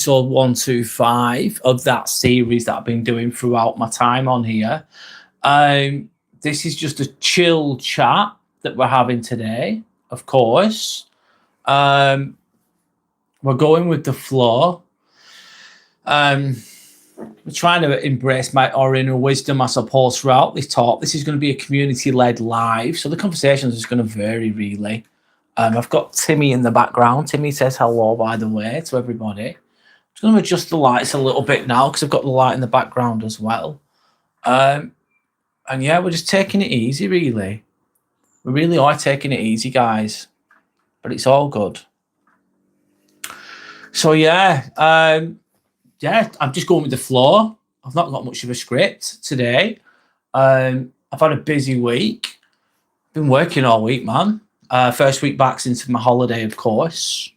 episode 125 of that series that I've been doing throughout my time on here. This is just a chill chat that we're having today, of course. We're going with the flow. We're trying to embrace our inner wisdom, I suppose, throughout this talk. This is going to be a community-led live, so the conversations is going to vary, really. I've got Timmy in the background. Timmy says hello, by the way, to everybody. I'm just going to adjust the lights a little bit now because I've got the light in the background as well. And yeah, we're just taking it easy, really. We really are taking it easy, guys. But it's all good. So yeah, I'm just going with the flow. I've not got much of a script today. I've had a busy week. Been working all week, man. First week back since my holiday, of course.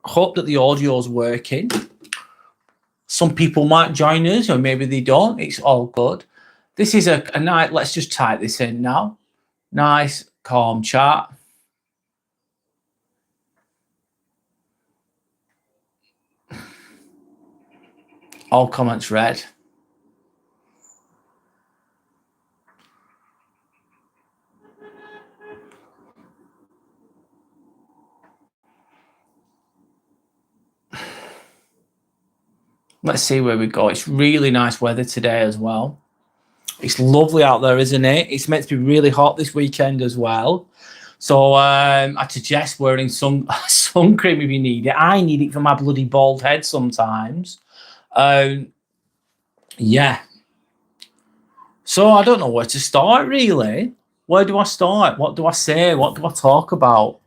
I hope that the audio's working. Some people might join us, or maybe they don't. It's all good. This is a night. Let's just type this in now. Nice, calm chat. All comments read. Let's see where we go. It's really nice weather today as well. It's lovely out there, isn't it? It's meant to be really hot this weekend as well. So I suggest wearing sun cream if you need it. I need it for my bloody bald head sometimes. Yeah. So I don't know where to start, really. Where do I start? What do I say? What do I talk about?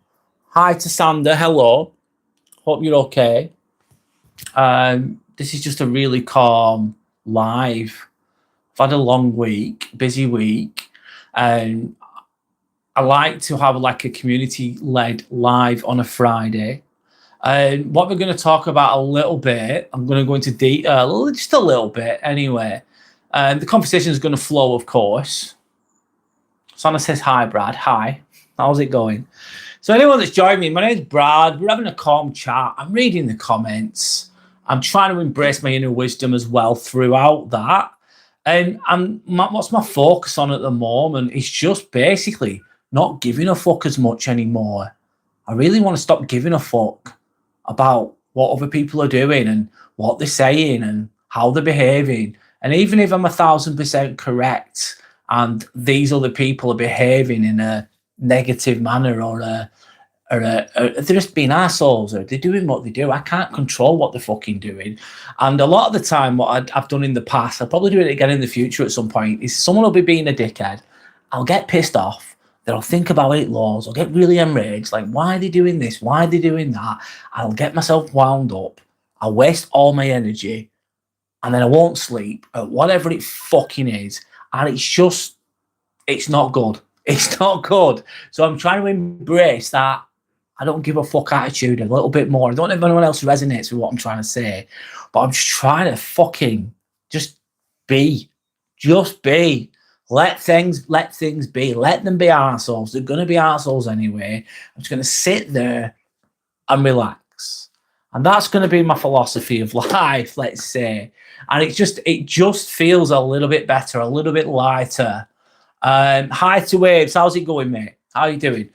Hi to Sander. Hello. Hope you're okay. This is just a really calm live. I've had a long week, busy week, and I like to have like a community-led live on a Friday. And what we're going to talk about a little bit, I'm going to go into detail, just a little bit anyway. The conversation is going to flow, of course. Sana says, hi, Brad. Hi. How's it going? So anyone that's joined me, my name's Brad. We're having a calm chat. I'm reading the comments. I'm trying to embrace my inner wisdom as well throughout that. And what's my focus on at the moment is just basically not giving a fuck as much anymore. I really want to stop giving a fuck about what other people are doing and what they're saying and how they're behaving. And even if I'm 1,000% correct and these other people are behaving in a negative manner or they're just being assholes or they're doing what they do, I can't control what they're fucking doing. And a lot of the time, what I've done in the past, I'll probably do it again in the future at some point, is someone will be being a dickhead. I'll get pissed off. Then I'll think about it loads. I'll get really enraged. Like, why are they doing this? Why are they doing that? I'll get myself wound up. I'll waste all my energy. And then I won't sleep at whatever it fucking is. And it's not good. It's not good. So I'm trying to embrace that I don't give a fuck attitude a little bit more. I don't know if anyone else resonates with what I'm trying to say, but I'm just trying to fucking just be. Just be. Let things be. Let them be arseholes. They're going to be arseholes anyway. I'm just going to sit there and relax. And that's going to be my philosophy of life, let's say. And it just feels a little bit better, a little bit lighter. Hi to Waves. How's it going, mate? How are you doing?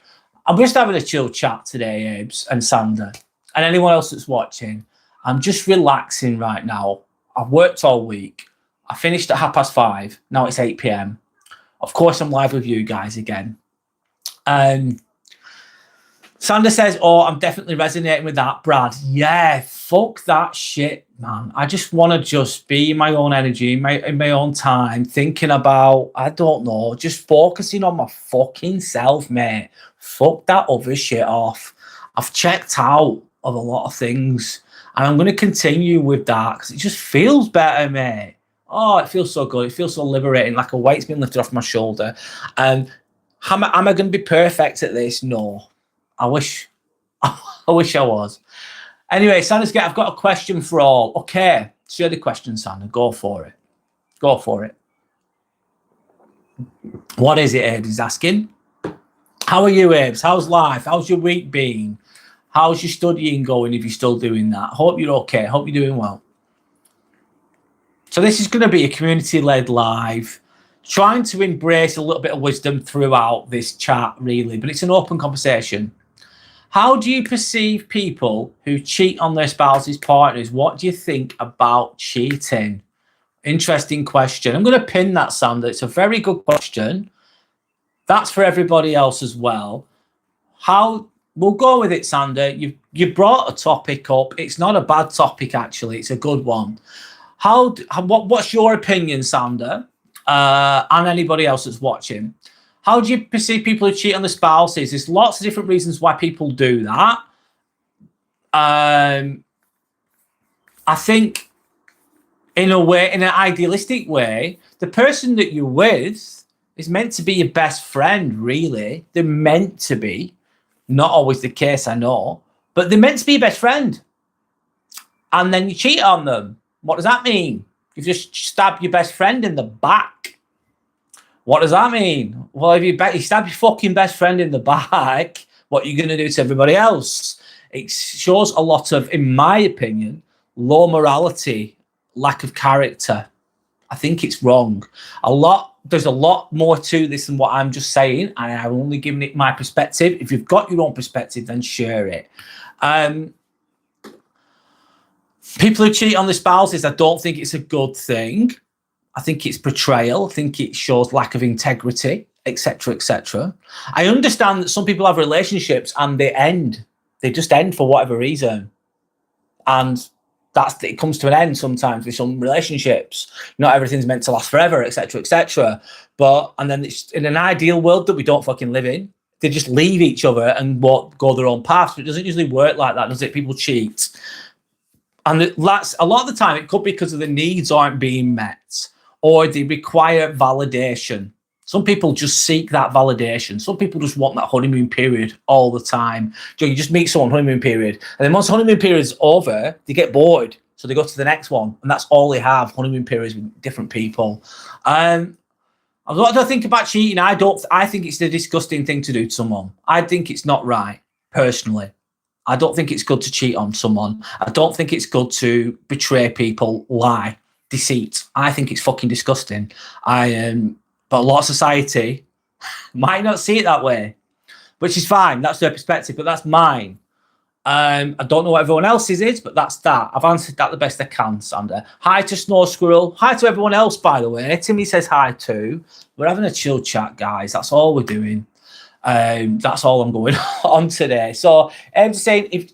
I'm just having a chill chat today, Abes and Sander, and anyone else that's watching. I'm just relaxing right now. I've worked all week. I finished at 5:30. Now it's 8 p.m. Of course, I'm live with you guys again. Sander says, oh, I'm definitely resonating with that, Brad. Yeah, fuck that shit, man. I just want to just be in my own energy, in my own time, thinking about, I don't know, just focusing on my fucking self, mate. Fuck that other shit off. I've checked out of a lot of things, and I'm going to continue with that because it just feels better, mate. Oh, it feels so good. It feels so liberating, like a weight's been lifted off my shoulder. And am I going to be perfect at this? No. I wish I was. Anyway, Sander's I've got a question for all. Okay, share the question, Sander. Go for it. Go for it. What is it, Abe? He's asking. How are you, Abes? How's life? How's your week been? How's your studying going if you're still doing that? Hope you're okay. Hope you're doing well. So this is going to be a community-led live, trying to embrace a little bit of wisdom throughout this chat, really, but it's an open conversation. How do you perceive people who cheat on their spouses' partners? What do you think about cheating? Interesting question. I'm going to pin that, Sander. It's a very good question. That's for everybody else as well. We'll go with it, Sander. You brought a topic up. It's not a bad topic, actually. It's a good one. What's your opinion, Sander, and anybody else that's watching? How do you perceive people who cheat on the spouses? There's lots of different reasons why people do that. I think in a way, in an idealistic way, the person that you're with is meant to be your best friend, really. They're meant to be. Not always the case, I know. But they're meant to be your best friend. And then you cheat on them. What does that mean? You just stab your best friend in the back. What does that mean? Well, if you stab your fucking best friend in the back, what are you going to do to everybody else? It shows a lot of, in my opinion, low morality, lack of character. I think it's wrong. There's a lot more to this than what I'm just saying, and I'm only giving it my perspective. If you've got your own perspective, then share it. People who cheat on their spouses, I don't think it's a good thing. I think it's betrayal. I think it shows lack of integrity, etc., etc. I understand that some people have relationships and they end. They just end for whatever reason. And it comes to an end sometimes with some relationships. Not everything's meant to last forever, etc., etc. And then it's in an ideal world that we don't fucking live in, they just leave each other and go their own path. It doesn't usually work like that, does it? People cheat. And that's a lot of the time it could be because the needs aren't being met or they require validation. Some people just seek that validation. Some people just want that honeymoon period all the time. You just meet someone, honeymoon period. And then once the honeymoon period is over, they get bored. So they go to the next one. And that's all they have, honeymoon periods with different people. What do I think about cheating? I think it's a disgusting thing to do to someone. I think it's not right, personally. I don't think it's good to cheat on someone. I don't think it's good to betray people, lie, deceit. I think it's fucking disgusting. But a lot of society might not see it that way, which is fine. That's their perspective, but that's mine. I don't know what everyone else's is, but that's that. I've answered that the best I can, Sander. Hi to Snow Squirrel. Hi to everyone else, by the way. Timmy says hi too. We're having a chill chat, guys. That's all we're doing. That's all I'm going on today. So I'm just saying, if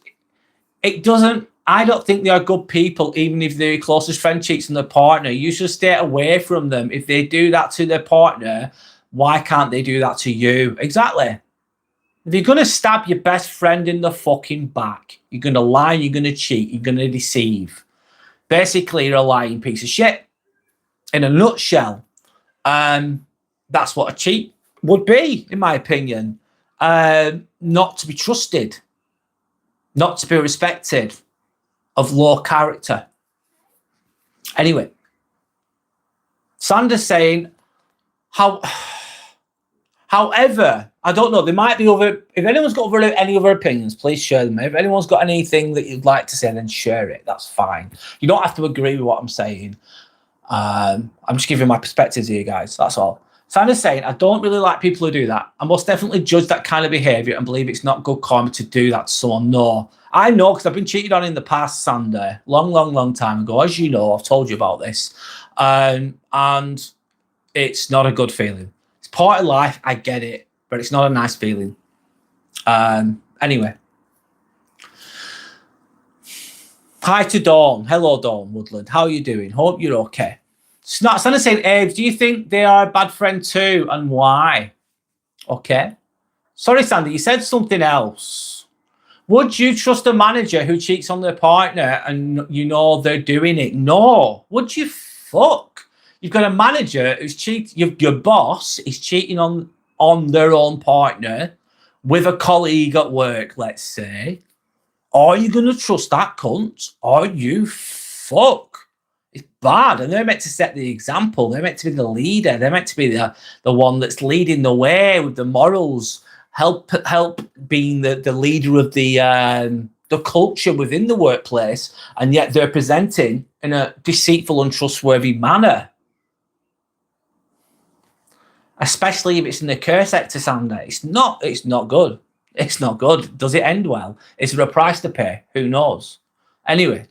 it doesn't, I don't think they are good people, even if their closest friend cheats on their partner. You should stay away from them. If they do that to their partner, why can't they do that to you? Exactly. If you're going to stab your best friend in the fucking back, you're going to lie, you're going to cheat, you're going to deceive. Basically, you're a lying piece of shit. In a nutshell, that's what a cheat would be, in my opinion. Not to be trusted, not to be respected, of low character. Anyway, Sander's saying, however, I don't know, there might be other, if anyone's got any other opinions, please share them. If anyone's got anything that you'd like to say, then share it. That's fine. You don't have to agree with what I'm saying. I'm just giving my perspectives here, guys. That's all. Sander's saying, I don't really like people who do that. I most definitely judge that kind of behaviour and believe it's not good karma to do that to someone. No. I know, because I've been cheated on in the past, Sander. Long time ago. As you know, I've told you about this. And it's not a good feeling. It's part of life, I get it. But it's not a nice feeling. Anyway. Hi to Dawn. Hello, Dawn Woodland. How are you doing? Hope you're okay. Sander's saying, Abe, do you think they are a bad friend too, and why? Okay. Sorry, Sander, you said something else. Would you trust a manager who cheats on their partner and you know they're doing it? No. Would you fuck? You've got a manager who's cheating. Your boss is cheating on their own partner with a colleague at work, let's say. Are you going to trust that cunt? Are you fuck? It's bad, and they're meant to set the example. They're meant to be the leader. They're meant to be the one that's leading the way with the morals. help being the leader of the culture within the workplace, and yet they're presenting in a deceitful, untrustworthy manner. Especially if it's in the care sector, Sander. It's not good. It's not good. Does it end well? Is there a price to pay? Who knows? Anyway.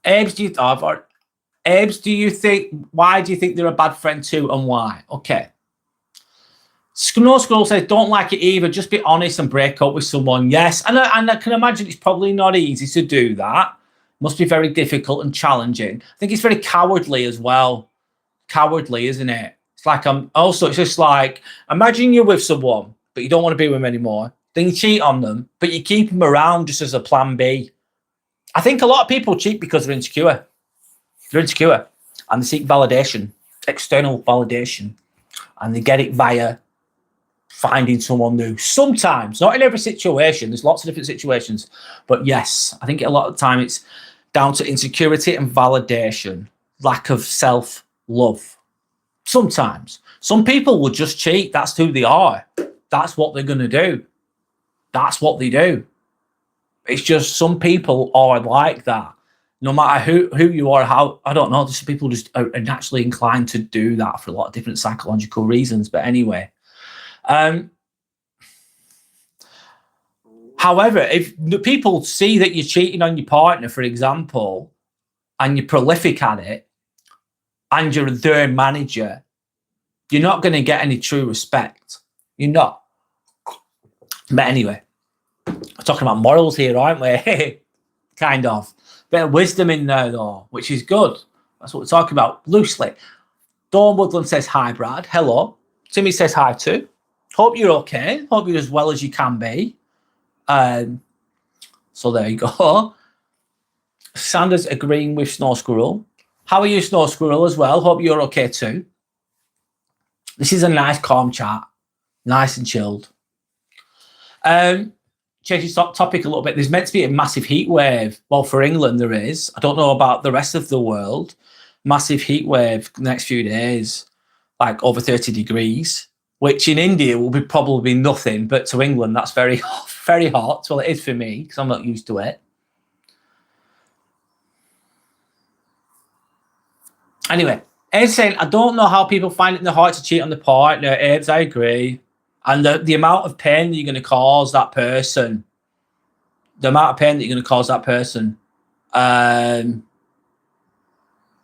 Abes, why do you think they're a bad friend too, and why? Okay. No Scroll says, don't like it either. Just be honest and break up with someone. Yes. And I can imagine it's probably not easy to do that. Must be very difficult and challenging. I think it's very cowardly as well. Cowardly, isn't it? It's like it's just like, imagine you're with someone, but you don't want to be with them anymore. Then you cheat on them, but you keep them around just as a plan B. I think a lot of people cheat because they're insecure. They're insecure and they seek validation, external validation, and they get it via finding someone new. Sometimes, not in every situation. There's lots of different situations. But yes, I think a lot of the time it's down to insecurity and validation, lack of self-love. Sometimes. Some people will just cheat. That's who they are. That's what they're going to do. That's what they do. It's just some people are like that. No matter who you are, how, I don't know, some people just are naturally inclined to do that for a lot of different psychological reasons. But anyway. However, if the people see that you're cheating on your partner, for example, and you're prolific at it, and you're their manager, you're not going to get any true respect. You're not. But anyway, we're talking about morals here, aren't we? Kind of. Bit of wisdom in there, though, which is good. That's what we're talking about, loosely. Dawn Woodland says, hi, Brad. Hello. Timmy says hi, too. Hope you're okay. Hope you're as well as you can be. So there you go. Sanders agreeing with Snow Squirrel. How are you, Snow Squirrel, as well? Hope you're okay, too. This is a nice, calm chat. Nice and chilled. Changing topic a little bit. There's meant to be a massive heat wave. Well, for England, there is. I don't know about the rest of the world. Massive heat wave the next few days, like over 30 degrees, which in India will be probably nothing. But to England, that's very, very hot. Well, it is for me because I'm not used to it. Anyway, Abe's saying, I don't know how people find it in their heart to cheat on the partner. Abe's, I agree. And the amount of pain that you're going to cause that person,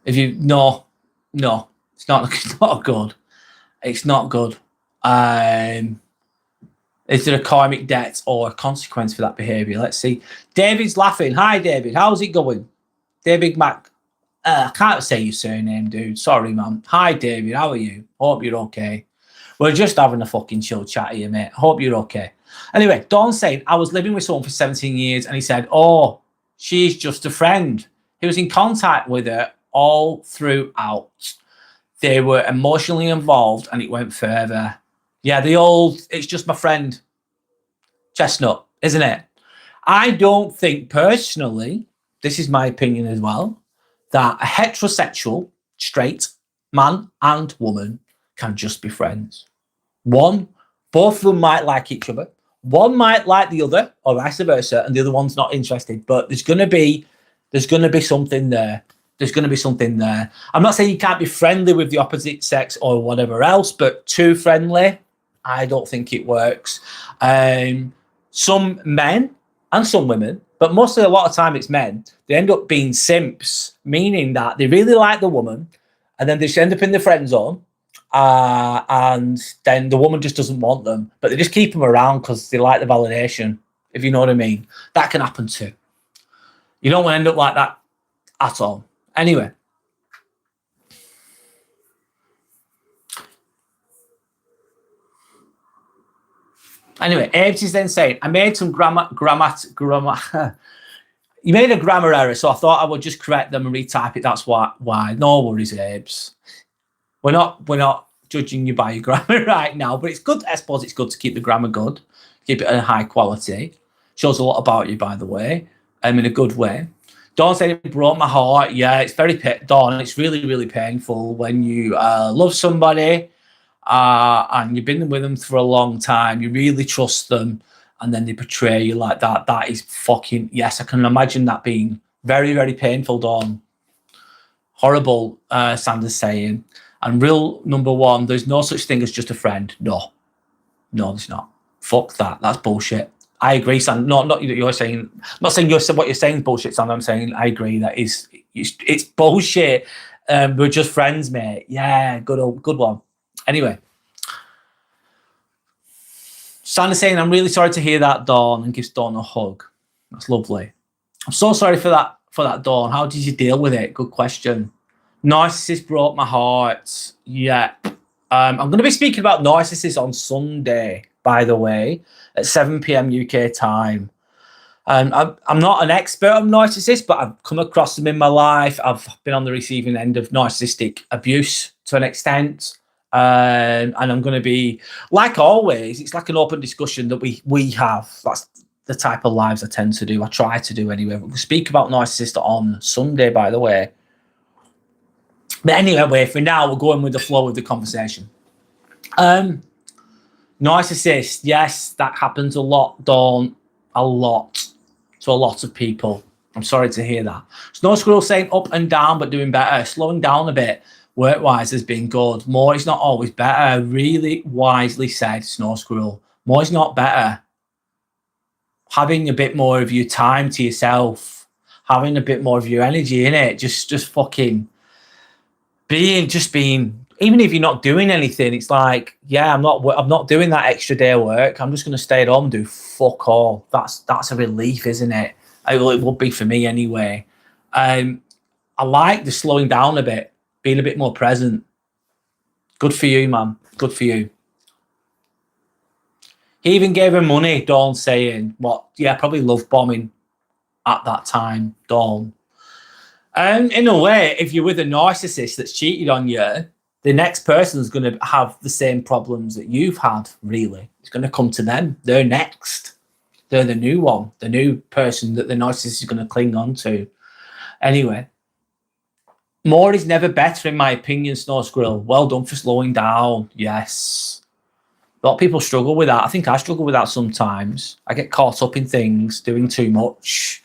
if you, no, it's not good. It's not good. Is there a karmic debt or a consequence for that behavior? Let's see. David's laughing. Hi, David. How's it going? David Mac. I can't say your surname, dude. Sorry, man. Hi, David. How are you? Hope you're okay. We're just having a fucking chill chat here, mate. Hope you're okay. Anyway, Dawn saying, I was living with someone for 17 years and he said, oh, she's just a friend. He was in contact with her all throughout. They were emotionally involved and it went further. Yeah, it's just my friend chestnut, isn't it? I don't think personally, this is my opinion as well, that a heterosexual, straight man and woman can just be friends. Both of them might like each other. One might like the other, or vice versa, and the other one's not interested. But there's gonna be something there. There's gonna be something there. I'm not saying you can't be friendly with the opposite sex or whatever else, but too friendly, I don't think it works. Some men and some women, but mostly a lot of time it's men, they end up being simps, meaning that they really like the woman, and then they just end up in the friend zone. And then the woman just doesn't want them, but they just keep them around because they like the validation, if you know what I mean. That can happen too. You don't want to end up like that at all. Anyway. Abe's is then saying, I made some grammar. You made a grammar error, so I thought I would just correct them and retype it. That's why. No worries, Abe's. We're not judging you by your grammar right now, but it's good. I suppose it's good to keep the grammar good, keep it at a high quality. Shows a lot about you, by the way, in a good way. Dawn said it broke my heart. Yeah, it's very Dawn. It's really, really painful when you love somebody and you've been with them for a long time, you really trust them, and then they betray you like that. That is fucking, yes, I can imagine that being very, very painful, Dawn. Horrible, Sanders saying. And rule number one, there's no such thing as just a friend. No, there's not. Fuck that. That's bullshit. I agree, Sam. Not you're saying. I'm not saying what you're saying is bullshit, Sam. I'm saying I agree that it's bullshit. We're just friends, mate. Yeah, good one. Anyway, Sanders saying, I'm really sorry to hear that, Dawn, and gives Dawn a hug. That's lovely. I'm so sorry for that, Dawn. How did you deal with it? Good question. Narcissist broke my heart. Yeah. I'm going to be speaking about narcissists on Sunday, by the way, at 7 p.m. UK time. I'm not an expert on narcissists, but I've come across them in my life. I've been on the receiving end of narcissistic abuse to an extent. And I'm going to be, like always, it's like an open discussion that we have. That's the type of lives I tend to do. I try to do anyway. We'll speak about narcissists on Sunday, by the way. But anyway, for now, we're going with the flow of the conversation. Narcissist, yes, that happens a lot, Dawn. A lot. To a lot of people. I'm sorry to hear that. Snow Squirrel saying up and down, but doing better. Slowing down a bit, work-wise, has been good. More is not always better. Really wisely said, Snow Squirrel. More is not better. Having a bit more of your time to yourself, having a bit more of your energy in it, just fucking being, even if you're not doing anything, it's like, yeah, I'm not doing that extra day of work. I'm just going to stay at home and do fuck all. That's a relief, isn't it? It would be for me anyway. I like the slowing down a bit, being a bit more present. Good for you, man. Good for you. He even gave her money, Dawn saying, what? Yeah, probably love bombing at that time, Dawn. In a way, if you're with a narcissist that's cheated on you, the next person's going to have the same problems that you've had, really. It's going to come to them. They're next. They're the new one, the new person that the narcissist is going to cling on to. Anyway, more is never better, in my opinion, Snow Squirrel. Well done for slowing down. Yes. A lot of people struggle with that. I think I struggle with that sometimes. I get caught up in things, doing too much.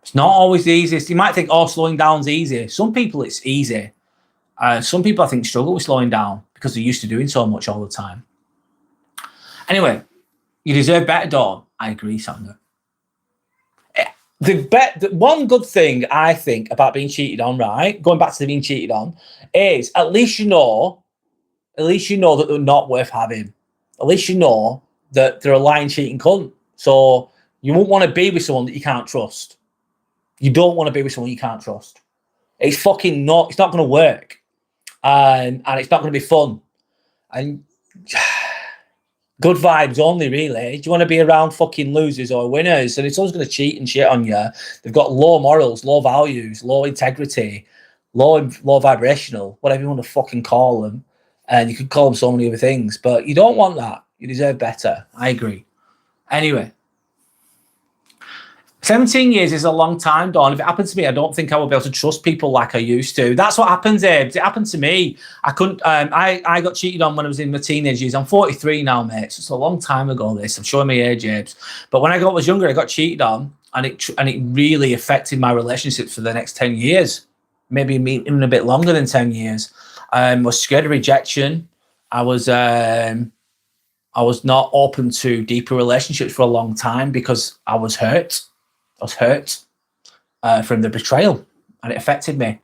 It's not always the easiest. You might think, oh, slowing down's easy. Some people, it's easy. Some people, I think, struggle with slowing down because they're used to doing so much all the time. Anyway, you deserve better, Dawn. I agree, Sander. The one good thing I think about being cheated on, right, going back to being cheated on, is at least you know that they're not worth having. At least you know that they're a lying, cheating cunt. So you won't want to be with someone that you can't trust. You don't want to be with someone you can't trust. It's fucking not. It's not going to work, and it's not going to be fun. And good vibes only, really. Do you want to be around fucking losers or winners? And if someone's going to cheat and shit on you, they've got low morals, low values, low integrity, low vibrational, whatever you want to fucking call them. And you could call them so many other things, but you don't want that. You deserve better. I agree. Anyway. 17 years is a long time, Dawn. If it happened to me, I don't think I would be able to trust people like I used to. That's what happens, Abe. It happened to me. I couldn't. I got cheated on when I was in my teenage years. I'm 43 now, mate. So it's a long time ago. This. I'm showing my age, Abe. But when I was younger, I got cheated on, and it really affected my relationships for the next 10 years, maybe even a bit longer than 10 years. I was scared of rejection. I was not open to deeper relationships for a long time because I was hurt. I was hurt from the betrayal, and it affected me.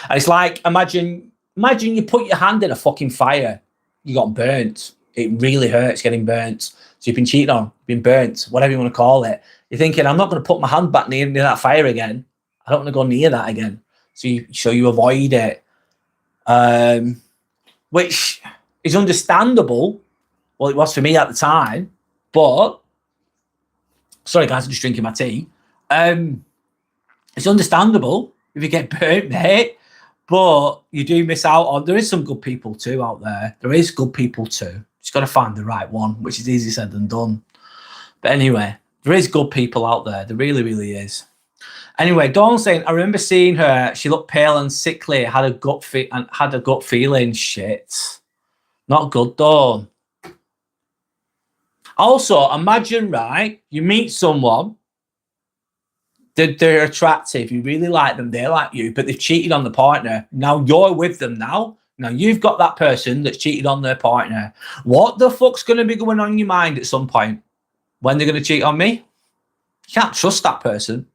And it's like, imagine you put your hand in a fucking fire, you got burnt. It really hurts getting burnt. So you've been cheated on, been burnt, whatever you want to call it. You're thinking, I'm not going to put my hand back near that fire again. I don't want to go near that again. So you avoid it, which is understandable. Well, it was for me at the time, but sorry guys, I'm just drinking my tea. It's understandable if you get burnt, mate, but you do miss out on. There is some good people too out there. There is good people too. Just got to find the right one, which is easier said than done. But anyway, there is good people out there. There really, really is. Anyway, Dawn's saying, I remember seeing her. She looked pale and sickly. Had a gut feeling. Shit, not good, Dawn. Also, imagine, right? You meet someone. They're attractive. You really like them. They like you, but they've cheated on the partner. Now you're with them. Now you've got that person that's cheated on their partner. What the fuck's going to be going on in your mind at some point when they're going to cheat on me? You can't trust that person.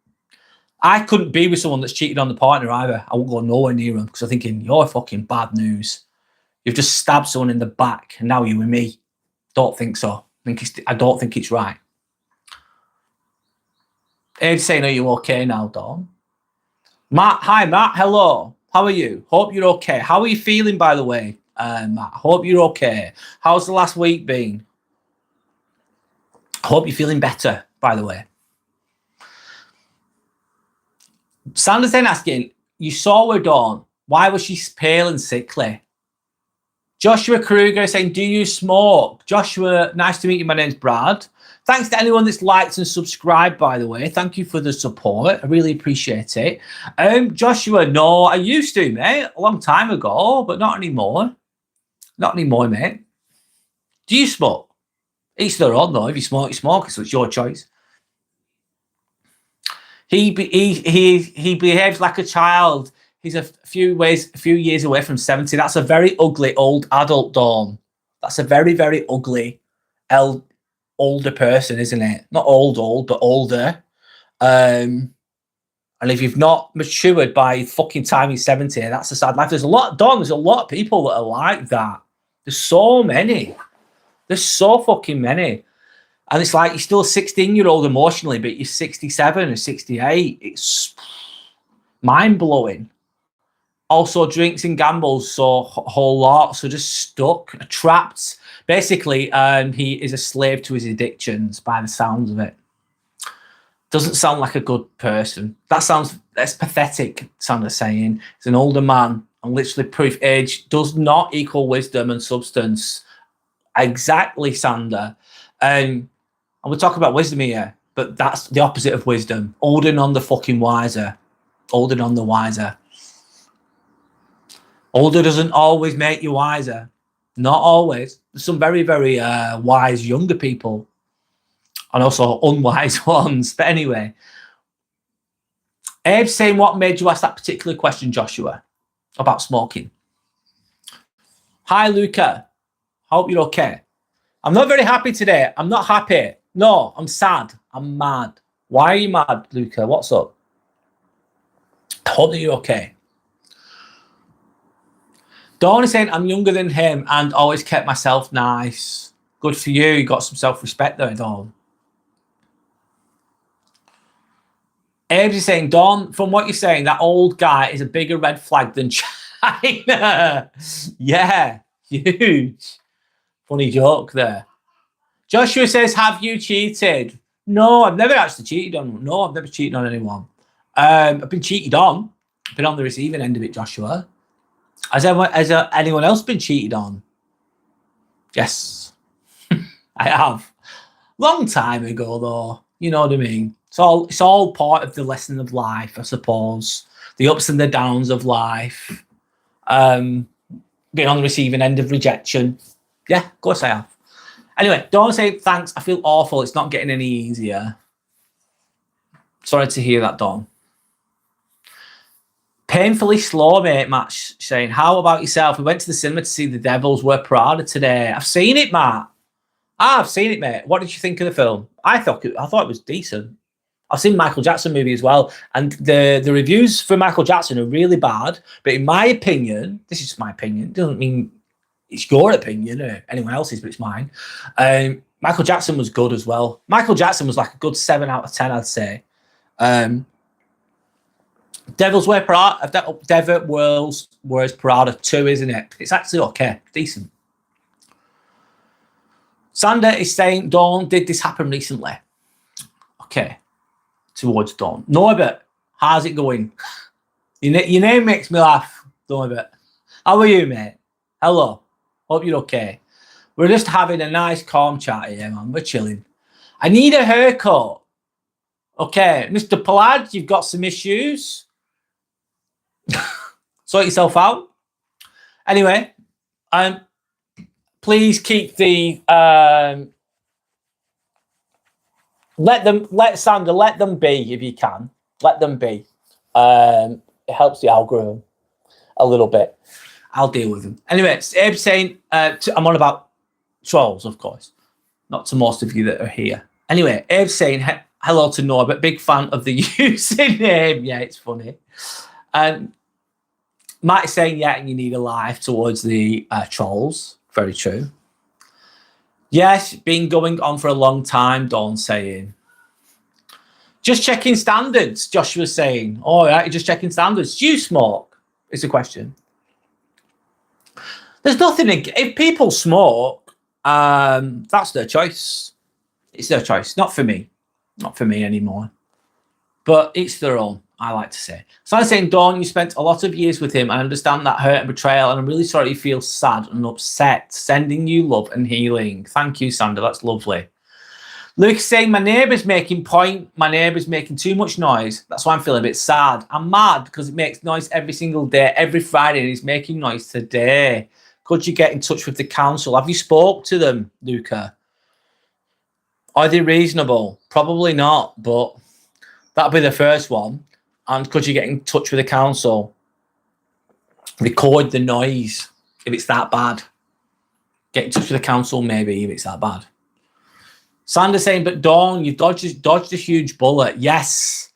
I couldn't be with someone that's cheated on the partner either. I won't go nowhere near them because I'm thinking, you're fucking bad news. You've just stabbed someone in the back and now you're with me. Don't think so. I don't think it's right. Ed's saying, are you okay now, Dawn? Matt, hi, Matt. Hello. How are you? Hope you're okay. How are you feeling, by the way, Matt? Hope you're okay. How's the last week been? Hope you're feeling better, by the way. Sanders then asking, you saw her, Dawn. Why was she pale and sickly? Joshua Kruger saying, do you smoke? Joshua, nice to meet you. My name's Brad. Thanks to anyone that's liked and subscribed, by the way. Thank you for the support. I really appreciate it. Joshua, no, I used to, mate, a long time ago, but not anymore. Not anymore, mate. Do you smoke? Each their own, though. If you smoke, you smoke, so it's your choice. He behaves like a child. He's a few years away from 70. That's a very ugly old adult, Dawn. That's a very, very ugly older person, isn't it? Not old, but older. And if you've not matured by fucking time you're 70, that's a sad life. There's a lot, Dawn, there's a lot of people that are like that. There's so many. There's so fucking many. And it's like you're still a 16-year-old emotionally, but you're 67 or 68. It's mind-blowing. Also drinks and gambles, so a whole lot. So just stuck, trapped. Basically, he is a slave to his addictions by the sounds of it. Doesn't sound like a good person. That's pathetic, Sander's saying. He's an older man and literally proof age does not equal wisdom and substance. Exactly, Sander. And we're talking about wisdom here, but that's the opposite of wisdom. Older, none the fucking wiser. Older, none the wiser. Older doesn't always make you wiser. Not always. There's some very, very wise younger people and also unwise ones. But anyway, Abe's saying, what made you ask that particular question, Joshua, about smoking? Hi, Luca. Hope you're okay. I'm not very happy today. I'm not happy. No, I'm sad. I'm mad. Why are you mad, Luca? What's up? I hope that you're okay. Dawn is saying, I'm younger than him and always kept myself nice. Good for you. You got some self-respect there, Dawn. Abe's is saying, Dawn, from what you're saying, that old guy is a bigger red flag than China. Yeah, huge. Funny joke there. Joshua says, have you cheated? No, I've never actually cheated on. No, I've never cheated on anyone. I've been cheated on. I've been on the receiving end of it, Joshua. Has anyone else been cheated on? Yes, I have. Long time ago, though. You know what I mean? It's all part of the lesson of life, I suppose. The ups and the downs of life. Being on the receiving end of rejection. Yeah, of course I have. Anyway, don't say thanks. I feel awful. It's not getting any easier. Sorry to hear that, Dawn. Painfully slow, mate, Matt saying, how about yourself? We went to the cinema to see The Devils Wear Prada today. I've seen it, Matt. I've seen it, mate. What did you think of the film? I thought it was decent. I've seen Michael Jackson movie as well, and the reviews for Michael Jackson are really bad. But in my opinion, this is my opinion. It doesn't mean it's your opinion or anyone else's, but it's mine. Michael Jackson was good as well. Michael Jackson was like a good 7 out of 10, I'd say. Devils Wear Prada. Devil Wears Prada 2, isn't it? It's actually okay, decent. Sander is saying, Dawn, did this happen recently? Okay, towards Dawn. Norbert, how's it going? Your name makes me laugh, Norbert. How are you, mate? Hello. Hope you're okay. We're just having a nice, calm chat here, man. We're chilling. I need a haircut. Okay, Mr. Palad, you've got some issues. Sort yourself out. Anyway, please keep the let Sandra, let them be if you can. Let them be. It helps the algorithm a little bit. I'll deal with them. Anyway, Abe's saying I'm on about trolls, of course. Not to most of you that are here. Anyway, Abe's saying hello to Norbert. Big fan of the username. Yeah, it's funny. Matt is saying, yeah, and you need a life towards the trolls. Very true. Yes, been going on for a long time, Dawn saying. Just checking standards, Joshua's saying. All right, you're just checking standards. Do you smoke? Is the question. There's nothing, if people smoke, that's their choice. It's their choice, not for me. Not for me anymore. But it's their own, I like to say. So I'm saying, Dawn, you spent a lot of years with him. I understand that hurt and betrayal, and I'm really sorry you feel sad and upset. Sending you love and healing. Thank you, Sandra. That's lovely. Luke's saying, my neighbour's making my neighbour's making too much noise. That's why I'm feeling a bit sad. I'm mad because it makes noise every single day, every Friday, and he's making noise today. Could you get in touch with the council? Have you spoke to them, Luca? Are they reasonable? Probably not, but that'll be the first one. And could you get in touch with the council? Record the noise if it's that bad. Get in touch with the council maybe if it's that bad. Sanders saying, but Dawn, you've dodged a huge bullet. Yes.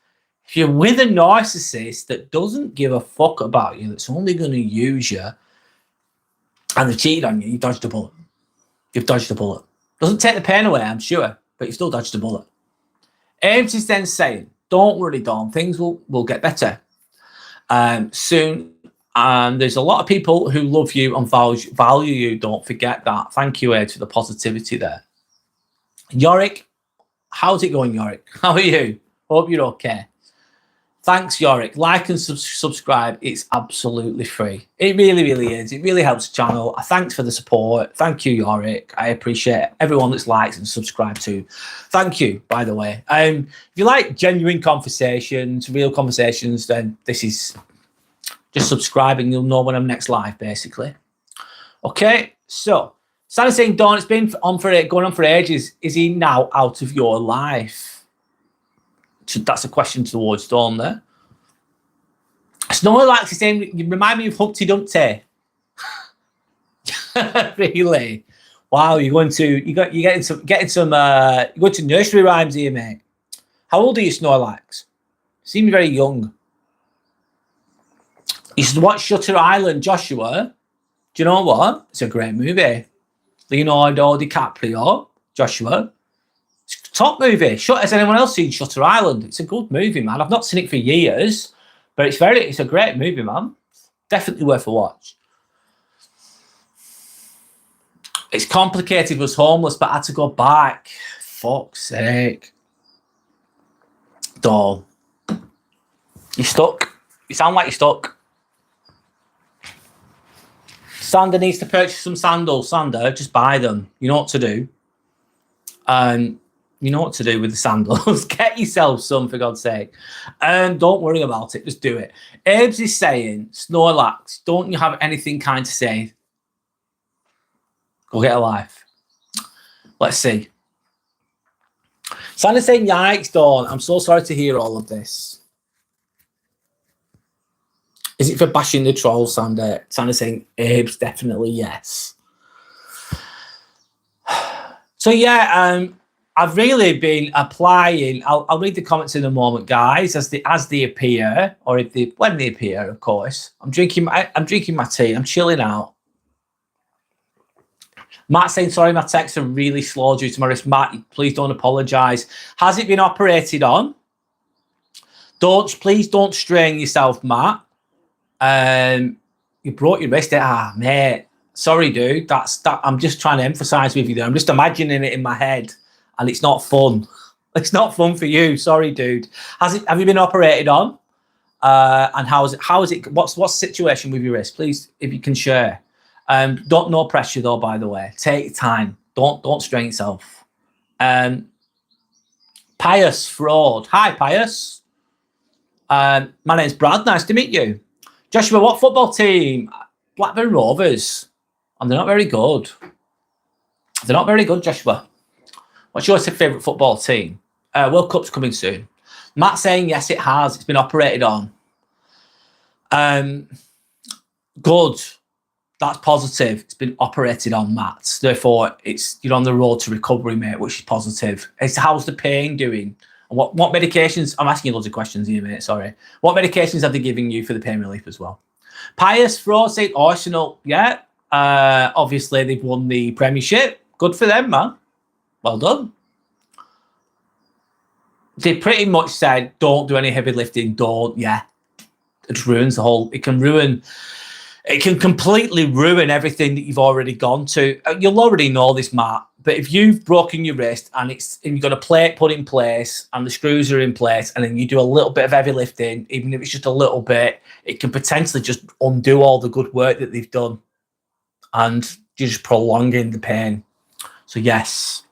If you're with a narcissist that doesn't give a fuck about you, that's only going to use you, and they've cheated on you, you've dodged a bullet. You've dodged a bullet. Doesn't take the pain away, I'm sure, but you've still dodged a bullet. Ames is then saying, don't worry, Dawn, things will get better soon. And there's a lot of people who love you and value you. Don't forget that. Thank you, Ed, for the positivity there. Yorick, how's it going, Yorick? How are you? Hope you're okay. Thanks, Yorick. Like and subscribe. It's absolutely free. It really, really is. It really helps the channel. Thanks for the support. Thank you, Yorick. I appreciate everyone that's liked and subscribed to. Thank you, by the way. If you like genuine conversations, real conversations, then this is just subscribe and you'll know when I'm next live, basically. Okay, so Santa's saying, Dawn, it's been going on for ages. Is he now out of your life? So that's a question towards Dawn there. Snorlax is saying, you remind me of Humpty Dumpty. Really? Wow, you're going to nursery rhymes here, mate. How old are you, Snorlax? Seem very young. You should watch Shutter Island, Joshua. Do you know what? It's a great movie. Leonardo DiCaprio, Joshua. It's a top movie. Has anyone else seen Shutter Island? It's a good movie, man. I've not seen it for years, but it's a great movie, man. Definitely worth a watch. It's complicated, was homeless, but had to go back. Fuck's sake. Dawn. You stuck. You sound like you're stuck. Sander needs to purchase some sandals. Sander, just buy them. You know what to do. You know what to do with the sandals. Get yourself some, for God's sake. Don't worry about it. Just do it. Abe's is saying, Snorlax, don't you have anything kind to say? Go get a life. Let's see. Sander's saying, yikes, Dawn. I'm so sorry to hear all of this. Is it for bashing the trolls, Sander? Sander's saying, Abe's definitely yes. So, yeah, I've really been applying. I'll read the comments in a moment, guys, as they appear, or when they appear, of course. I'm drinking my tea. I'm chilling out. Matt saying, sorry, my texts are really slow due to my wrist. Matt, please don't apologise. Has it been operated on? Please don't strain yourself, Matt. You broke your wrist. Mate. Sorry, dude. I'm just trying to emphasise with you there. I'm just imagining it in my head, and it's not fun. It's not fun for you. Sorry, dude. Have you been operated on? And how is it? What's the situation with your wrist? Please, if you can share. No pressure though, by the way. Take your time. Don't strain yourself. Pious Fraud. Hi, Pious. My name's Brad. Nice to meet you. Joshua, what football team? Blackburn Rovers. And they're not very good. They're not very good, Joshua. What's your favourite football team? World Cup's coming soon. Matt saying yes, it has. It's been operated on. Good. That's positive. It's been operated on, Matt. Therefore, you're on the road to recovery, mate, which is positive. How's the pain doing? What medications? I'm asking you loads of questions here, mate. Sorry. What medications have they given you for the pain relief as well? Pious Fraud said Arsenal. Yeah. Obviously, they've won the Premiership. Good for them, man. Well done. They pretty much said, don't do any heavy lifting. Don't. Yeah. It just ruins the whole. It can completely ruin everything that you've already gone to. You'll already know this, Matt. But if you've broken your wrist and you've got a plate put in place and the screws are in place, and then you do a little bit of heavy lifting, even if it's just a little bit, it can potentially just undo all the good work that they've done, and you're just prolonging the pain. So yes,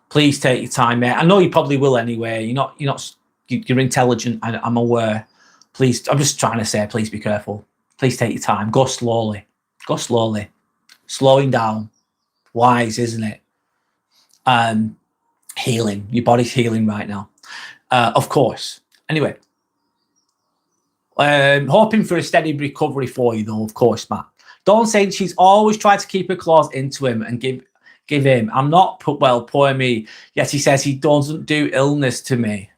please take your time, mate. I know you probably will anyway. You're intelligent, and I'm aware. Please, I'm just trying to say, please be careful. Please take your time. Go slowly. Go slowly. Slowing down. Wise, isn't it? Healing. Your body's healing right now. Of course. Anyway. Hoping for a steady recovery for you, though, of course, Matt. Dawn saying she's always tried to keep her claws into him and give him. I'm not, well, poor me. Yes, he says he doesn't do illness to me.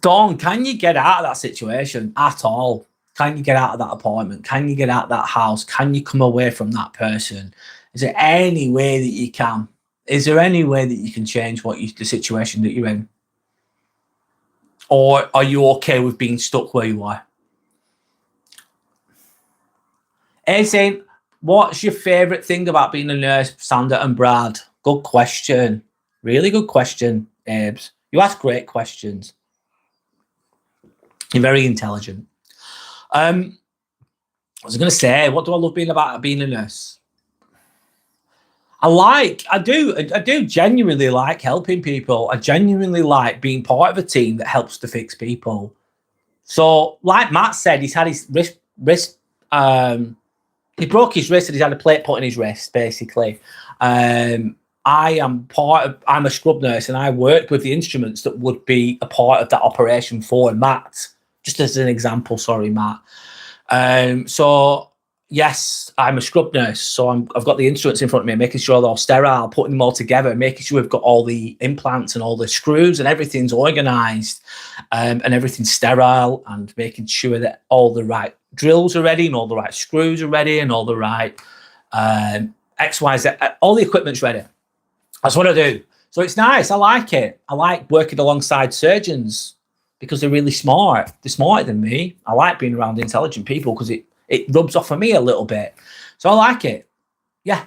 Dawn, can you get out of that situation at all? Can you get out of that apartment? Can you get out of that house? Can you come away from that person? Is there any way that you can? Is there any way that you can change the situation that you're in? Or are you okay with being stuck where you are? Hey, saying, what's your favourite thing about being a nurse, Sander and Brad? Good question. Really good question, Abes. You ask great questions. You're very intelligent. I was going to say, what do I love about being a nurse? I do genuinely like helping people. I genuinely like being part of a team that helps to fix people. So, like Matt said, he's had his wrist. He broke his wrist and he's had a plate put in his wrist, basically. I'm a scrub nurse, and I work with the instruments that would be a part of that operation for Matt. Just as an example, sorry, Matt. So yes, I'm a scrub nurse. So I've got the instruments in front of me, making sure they're all sterile, putting them all together, making sure we've got all the implants and all the screws and everything's organized, and everything's sterile, and making sure that all the right drills are ready and all the right screws are ready and all the right XYZ, all the equipment's ready. That's what I do. So it's nice. I like it. I like working alongside surgeons, because they're really smart. They're smarter than me. I like being around intelligent people because it rubs off on me a little bit. So I like it. Yeah.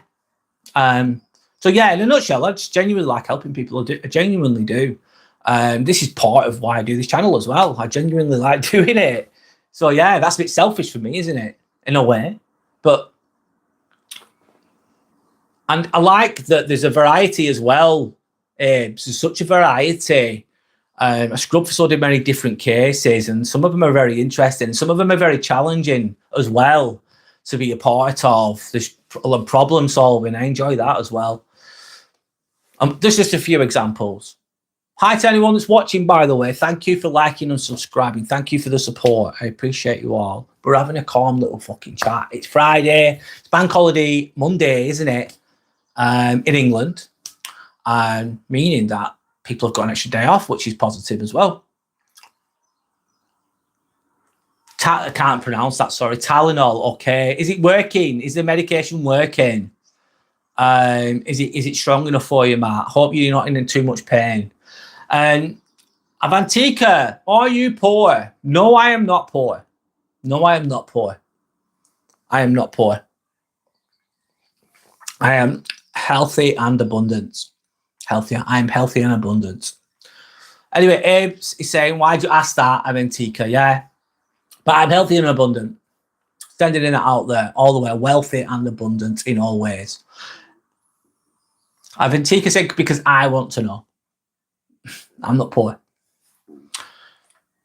So yeah, in a nutshell, I just genuinely like helping people. I genuinely do. This is part of why I do this channel as well. I genuinely like doing it. So yeah, that's a bit selfish for me, isn't it? In a way. And I like that there's a variety as well. There's such a variety. I scrub for so many different cases, and some of them are very interesting. Some of them are very challenging as well to be a part of. There's problem solving. I enjoy that as well. There's just a few examples. Hi to anyone that's watching, by the way. Thank you for liking and subscribing. Thank you for the support. I appreciate you all. We're having a calm little fucking chat. It's Friday. It's bank holiday Monday, isn't it? In England. Meaning that people have got an extra day off, which is positive as well. I can't pronounce that, sorry. Tylenol, okay. Is it working? Is the medication working? Is it strong enough for you, Matt? Hope you're not in too much pain. Avantika, are you poor? No, I am not poor. No, I am not poor. I am not poor. I am healthy and abundant. Healthier. I'm healthy and abundant. Anyway, Abe is saying, why'd you ask that? I'm Antika, yeah. But I'm healthy and abundant. Sending it out there all the way. Wealthy and abundant in all ways. I've Antika said, because I want to know. I'm not poor.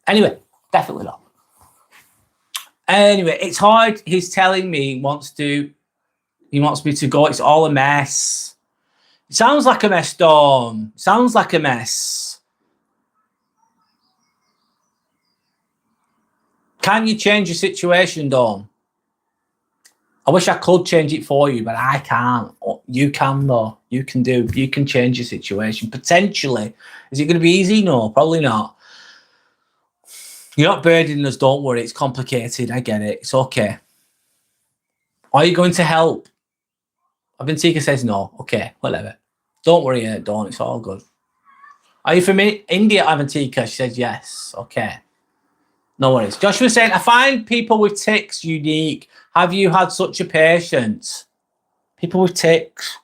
Anyway, definitely not. Anyway, it's hard. He's telling me he wants me to go. It's all a mess. It sounds like a mess, Dawn. Sounds like a mess. Can you change your situation, Dawn? I wish I could change it for you, but I can't. You can, though. You can change your situation. Potentially. Is it going to be easy? No, probably not. You're not burdening us, don't worry. It's complicated. I get it. It's okay. Are you going to help? Avantika says no. Okay, whatever. Don't worry, Dawn. It's all good. Are you from India, Avantika? She says yes. Okay. No worries. Joshua saying, I find people with tics unique. Have you had such a patient? People with tics.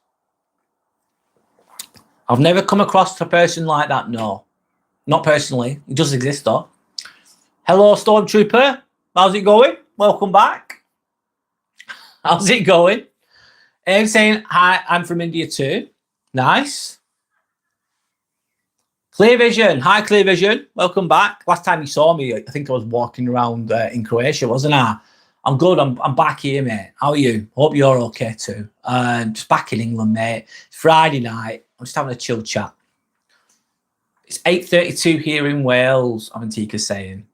I've never come across a person like that, no. Not personally. It does exist, though. Hello, Stormtrooper. How's it going? Welcome back. How's it going? I'm saying, hi, I'm from India too. Nice. Clear Vision. Hi, Clear Vision. Welcome back. Last time you saw me, I think I was walking around in Croatia, wasn't I? I'm good. I'm back here, mate. How are you? Hope you're okay too. Just back in England, mate. It's Friday night. I'm just having a chill chat. It's 8:32 here in Wales, Avantika's saying.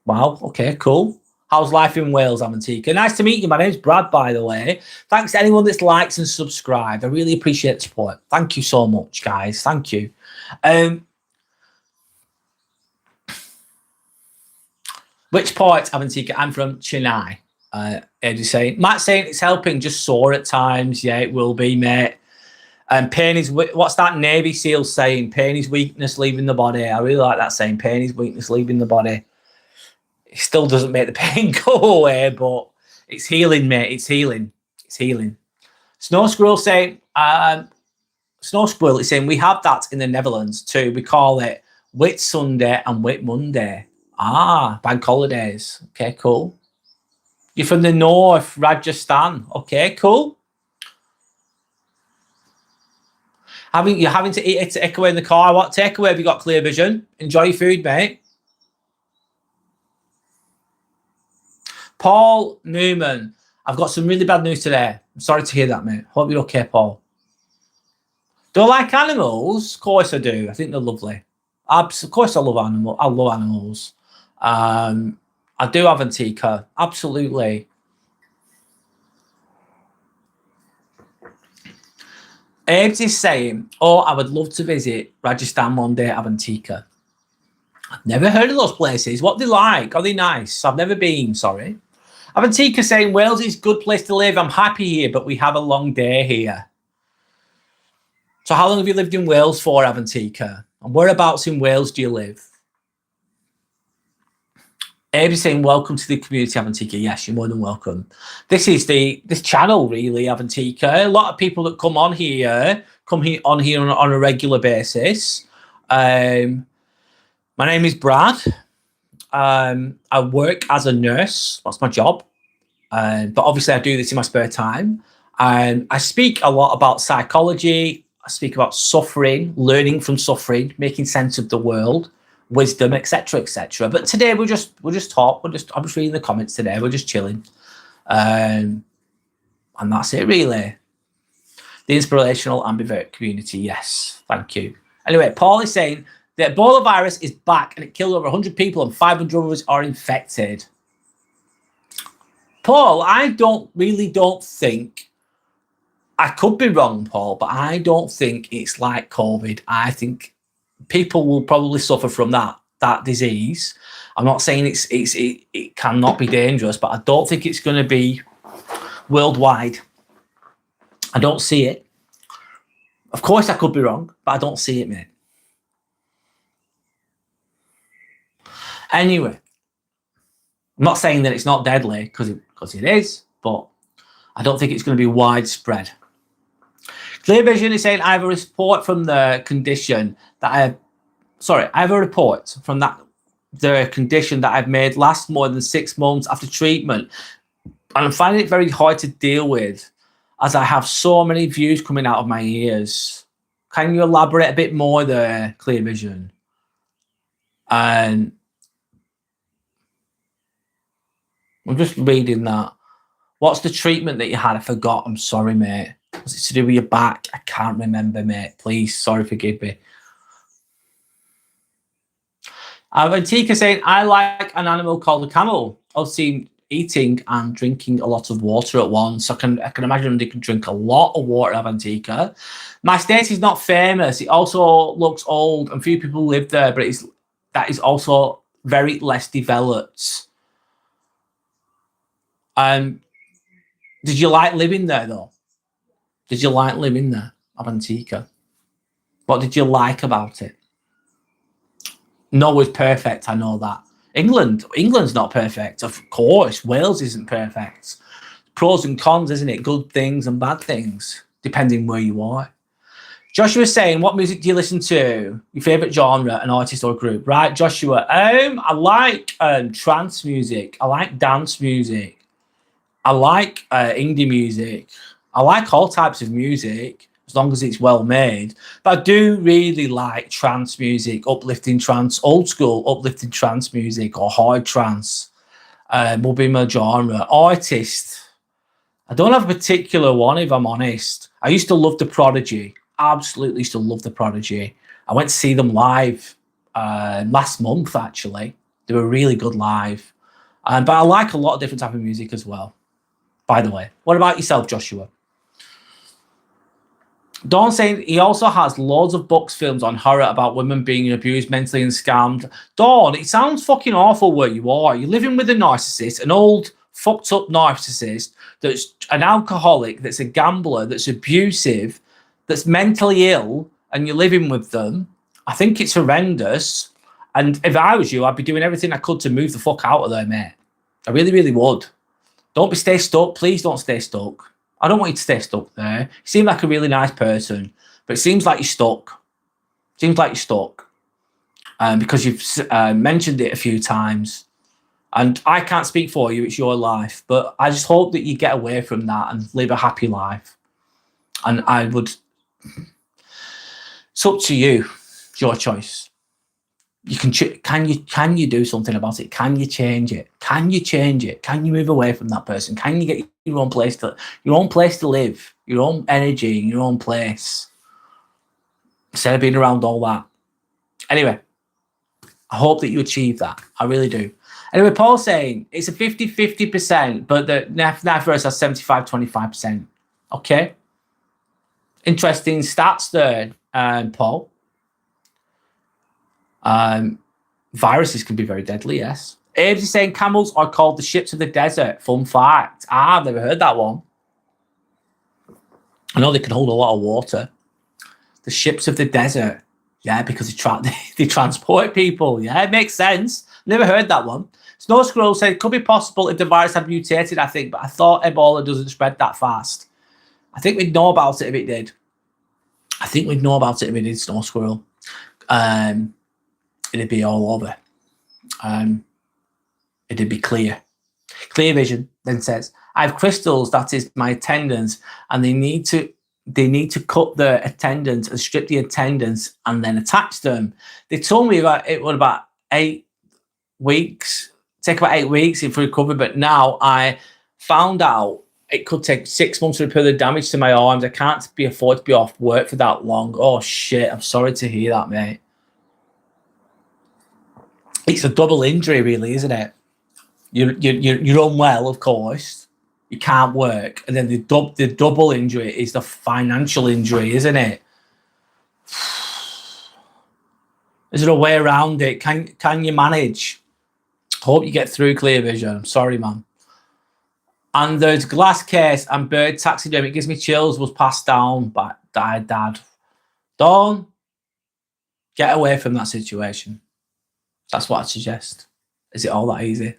Wow. Okay, cool. How's life in Wales, Avantika? Nice to meet you. My name's Brad, by the way. Thanks to anyone that's likes and subscribed. I really appreciate the support. Thank you so much, guys. Thank you. Which part, Avantika? I'm from Chennai. Eddie's saying. Matt's saying it's helping, just sore at times. Yeah, it will be, mate. And pain is, what's that Navy SEAL saying? Pain is weakness leaving the body. I really like that saying. Pain is weakness leaving the body. It still doesn't make the pain go away, but it's healing, mate. It's healing. It's healing. Snow Squirrel saying, Snow Squirrel is saying, we have that in the Netherlands too. We call it Whit Sunday and Whit Monday. Ah, bank holidays. Okay, cool. You're from the north, Rajasthan. Okay, cool. You're having to eat a takeaway in the car. What takeaway have you got, Clear Vision? Enjoy your food, mate. Paul Newman, I've got some really bad news today. I'm sorry to hear that, mate. Hope you're okay, Paul. Do I like animals? Of course I do. I think they're lovely. Of course I love animals. I love animals. I do have Antica. Absolutely. Abe's is saying, oh, I would love to visit Rajasthan one day, Avantika. I've never heard of those places. What they like? Are they nice? I've never been, sorry. Avantika saying, Wales is a good place to live. I'm happy here, but we have a long day here. So how long have you lived in Wales for, Avantika? And whereabouts in Wales do you live? Abe is saying, welcome to the community, Avantika. Yes, you're more than welcome. This is this channel, really, Avantika. A lot of people that come on here on a regular basis. My name is Brad. I work as a nurse. That's my job. But obviously, I do this in my spare time. I speak a lot about psychology. I speak about suffering, learning from suffering, making sense of the world, wisdom, etc., etc. But today we'll just talk. I'm just reading the comments today. We're just chilling, and that's it really. The inspirational ambivert community. Yes, thank you. Anyway, Paul is saying the Ebola virus is back and it killed over 100 people and 500 others are infected. Paul, I don't think. I could be wrong, Paul, but I don't think it's like COVID. I think people will probably suffer from that disease. I'm not saying it cannot be dangerous, but I don't think it's going to be worldwide. I don't see it. Of course, I could be wrong, but I don't see it, mate. Anyway, I'm not saying that it's not deadly because it is, but I don't think it's going to be widespread. Clear Vision is saying I have a report from the condition that I have a report from the condition that I've made last more than 6 months after treatment. And I'm finding it very hard to deal with as I have so many views coming out of my ears. Can you elaborate a bit more there, Clear Vision? And I'm just reading that. What's the treatment that you had? I forgot. I'm sorry, mate. Was it to do with your back? I can't remember, mate. Please, sorry, forgive me. Antika saying, I like an animal called a camel. I've seen eating and drinking a lot of water at once. I can imagine they can drink a lot of water, Antika. My state is not famous. It also looks old and few people live there, but that is also very less developed. Did you like living there, though? Did you like living there, Antika? What did you like about it? No is perfect, I know that. England's not perfect, of course. Wales isn't perfect. Pros and cons, isn't it? Good things and bad things, depending where you are. Joshua's saying, what music do you listen to? Your favourite genre, an artist or group? Right, Joshua. I like trance music. I like dance music. I like indie music. I like all types of music, as long as it's well made. But I do really like trance music, uplifting trance, old school uplifting trance music or hard trance will be my genre. Artist, I don't have a particular one, if I'm honest. I used to love The Prodigy. Absolutely used to love The Prodigy. I went to see them live last month, actually. They were really good live. But I like a lot of different type of music as well, by the way. What about yourself, Joshua? Dawn saying he also has loads of books, films on horror about women being abused mentally and scammed. Dawn, it sounds fucking awful where you are. You're living with a narcissist, an old, fucked up narcissist that's an alcoholic, that's a gambler, that's abusive, that's mentally ill, and you're living with them. I think it's horrendous. And if I was you, I'd be doing everything I could to move the fuck out of there, mate. I really, really would. Don't stay stuck. Please don't stay stuck. I don't want you to stay stuck there. You seem like a really nice person, but it seems like you're stuck. Seems like you're stuck because you've mentioned it a few times. And I can't speak for you. It's your life. But I just hope that you get away from that and live a happy life. And I would... It's up to you. It's your choice. You can you do something about it? Can you change it? Can you change it? Can you move away from that person? Can you get your own place to live, your own energy, your own place, instead of being around all that? Anyway, I hope that you achieve that. I really do. Anyway, Paul's saying it's a 50-50%, but the knife verse has 75-25%. Okay. Interesting stats there, Paul. Viruses can be very deadly, yes. Abe's is saying camels are called the ships of the desert. Fun fact. I've never heard that one. I know they can hold a lot of water. The ships of the desert. Yeah, because they transport people. Yeah, it makes sense. Never heard that one. Snow Squirrel said it could be possible if the virus had mutated, I think, but I thought Ebola doesn't spread that fast. I think we'd know about it if it did. Snow Squirrel. It'd be all over. It'd be clear. Clear Vision then says, I have crystals, that is my attendants, and they need to cut the attendants and strip the attendants and then attach them. They told me that it would about 8 weeks, take about 8 weeks if recovery, but now I found out it could take 6 months to repair the damage to my arms. I can't afford to be off work for that long. Oh shit, I'm sorry to hear that, mate. It's a double injury, really, isn't it? You're unwell, of course. You can't work, and then the double injury is the financial injury, isn't it? Is there a way around it? Can you manage? Hope you get through, Clear Vision. I'm sorry, man. And there's glass case and bird taxidermy. It gives me chills. Was passed down by dad. Don't get away from that situation. That's what I'd suggest. Is it all that easy?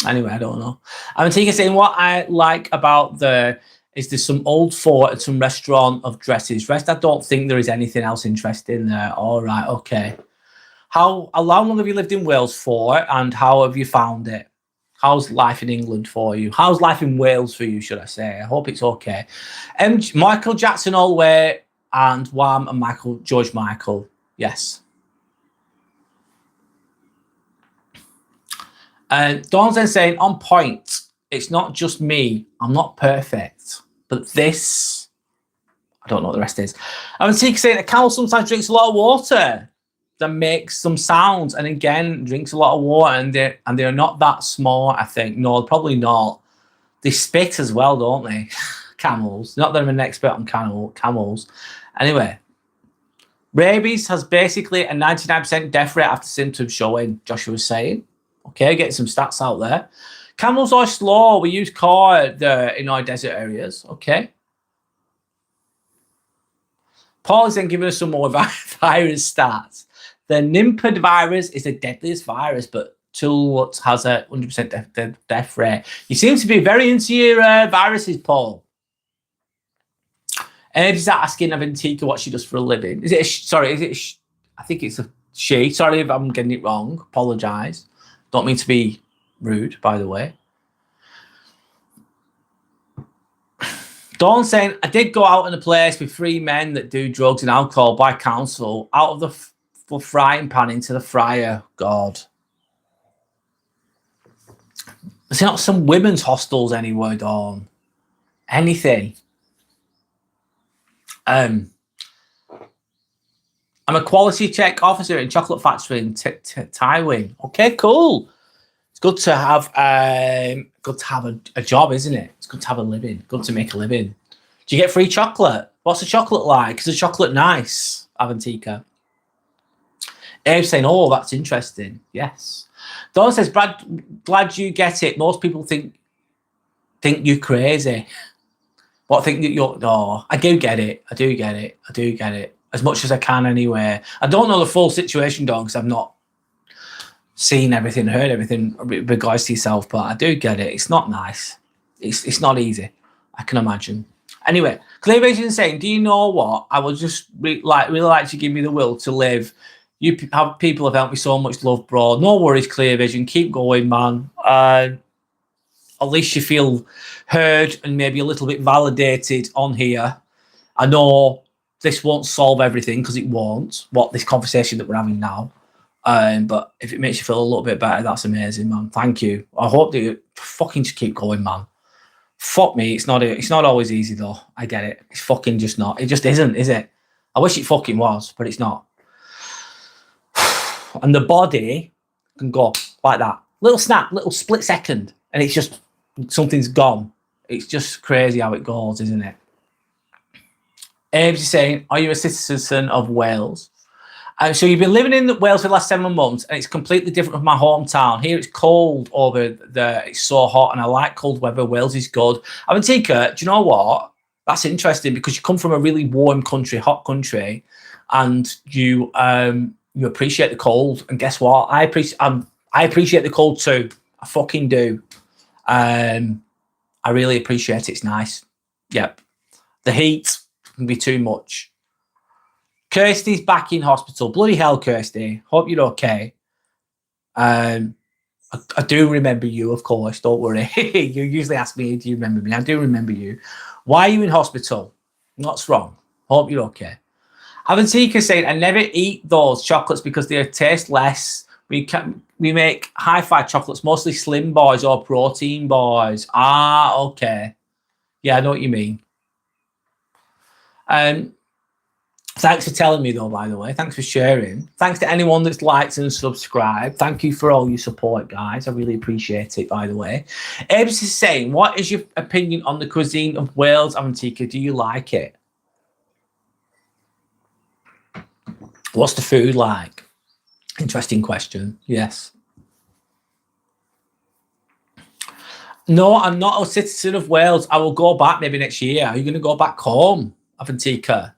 Anyway, I don't know. I'm thinking, saying what I like about there's some old fort and some restaurant of dresses. Rest, I don't think there is anything else interesting there. All right, okay. How long have you lived in Wales for, and how have you found it? How's life in England for you? How's life in Wales for you, should I say? I hope it's okay. Michael Jackson all the way. and Wham and George Michael. Yes. Dawn's then saying, on point. It's not just me. I'm not perfect. But this, I don't know what the rest is. And Tika saying, a cow sometimes drinks a lot of water. That makes some sounds. And again, drinks a lot of water. And they're not that smart, I think. No, probably not. They spit as well, don't they? Camels. Not that I'm an expert on camels. Anyway. Rabies has basically a 99% death rate after symptoms showing, Joshua was saying. Okay, getting some stats out there. Camels are slow. We use car in our desert areas. Okay. Paul is then giving us some more virus stats. The Nimpad virus is the deadliest virus, but Tool has a 100% death rate. You seem to be very into your viruses, Paul. And he's asking Avantika what she does for a living. Is it I think it's a she. Sorry if I'm getting it wrong. Apologise. Don't mean to be rude, by the way. Dawn saying, I did go out in a place with 3 men that do drugs and alcohol by council, out of the frying pan into the fryer. God. There's not some women's hostels anywhere, Dawn. Anything. I'm a quality check officer in chocolate factory in Taiwan. Okay, cool. It's good to have a job, isn't it? It's good to have a living. Good to make a living. Do you get free chocolate? What's the chocolate like? Is the chocolate nice, Avantika? Abe's saying, oh, that's interesting. Yes. Dawn says, Brad, glad you get it. Most people think you're crazy. But think that you're, no, I do get it. I do get it. I do get it. As much as I can anyway. I don't know the full situation, Dawn, because I've not seen everything, heard everything with regards to yourself, but I do get it. It's not nice. It's not easy. I can imagine. Anyway, Clear Vision saying, do you know what? I would just really like to give me the will to live. People have helped me so much, love, bro. No worries, Clear Vision. Keep going, man. At least you feel heard and maybe a little bit validated on here. I know this won't solve everything because it won't, this conversation that we're having now. But if it makes you feel a little bit better, that's amazing, man. Thank you. I hope that you fucking just keep going, man. Fuck me. It's not always easy, though. I get it. It's fucking just not. It just isn't, is it? I wish it fucking was, but it's not. And the body can go like that. Little snap, little split second. And it's just, something's gone. It's just crazy how it goes, isn't it? Abe's is saying, are you a citizen of Wales? So you've been living in Wales for the last 7 months, and it's completely different from my hometown. Here it's cold over there. It's so hot, and I like cold weather. Wales is good. Avantika, do you know what? That's interesting because you come from a really warm country, hot country, and you appreciate the cold. And guess what? I appreciate the cold too. I fucking do. I really appreciate it. It's nice. Yep. The heat can be too much. Kirsty's back in hospital. Bloody hell, Kirsty. Hope you're okay. I do remember you, of course. Don't worry. You usually ask me, do you remember me? I do remember you. Why are you in hospital? What's wrong? Hope you're okay. Avantika saying, I never eat those chocolates because they taste less. We make hi-fi chocolates, mostly slim boys or protein boys. Ah, okay. Yeah, I know what you mean. Thanks for telling me, though, by the way. Thanks for sharing. Thanks to anyone that's liked and subscribed. Thank you for all your support, guys. I really appreciate it, by the way. Abe's is saying, what is your opinion on the cuisine of Wales, Avantika? Do you like it? What's the food like? Interesting question. Yes. No, I'm not a citizen of Wales. I will go back maybe next year. Are you going to go back home, Avantika?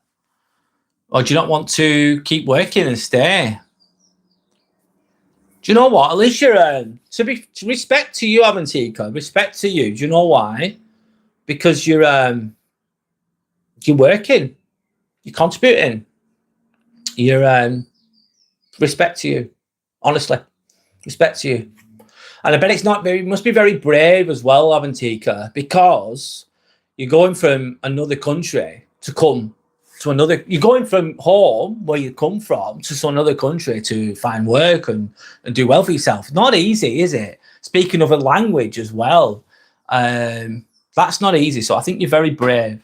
Or do you not want to keep working and stay? Do you know what? At least you're respect to you, Avantika. Respect to you. Do you know why? Because you're working, you're contributing. You're respect to you. Honestly, respect to you. And I bet it must be very brave as well, Avantika, because you're going from another country to come to another. You're going from home where you come from to another country to find work and do well for yourself. Not easy, is it? Speaking of a language as well, that's not easy. So I think you're very brave,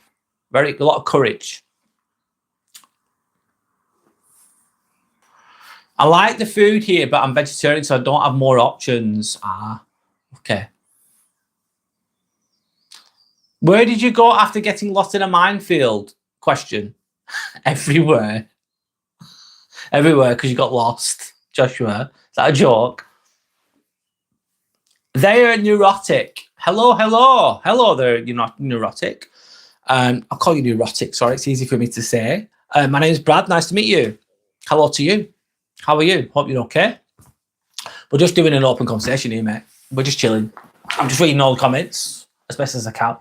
a lot of courage. I like the food here, but I'm vegetarian, so I don't have more options. Ah, okay. Where did you go after getting lost in a minefield? Question. Everywhere. Everywhere, because you got lost. Joshua, is that a joke? They are neurotic. Hello there. You're not neurotic. I'll call you neurotic. Sorry, it's easy for me to say. My name's Brad. Nice to meet you. Hello to you. How are you? Hope you're okay. We're just doing an open conversation here, mate. We're just chilling. I'm just reading all the comments as best as I can.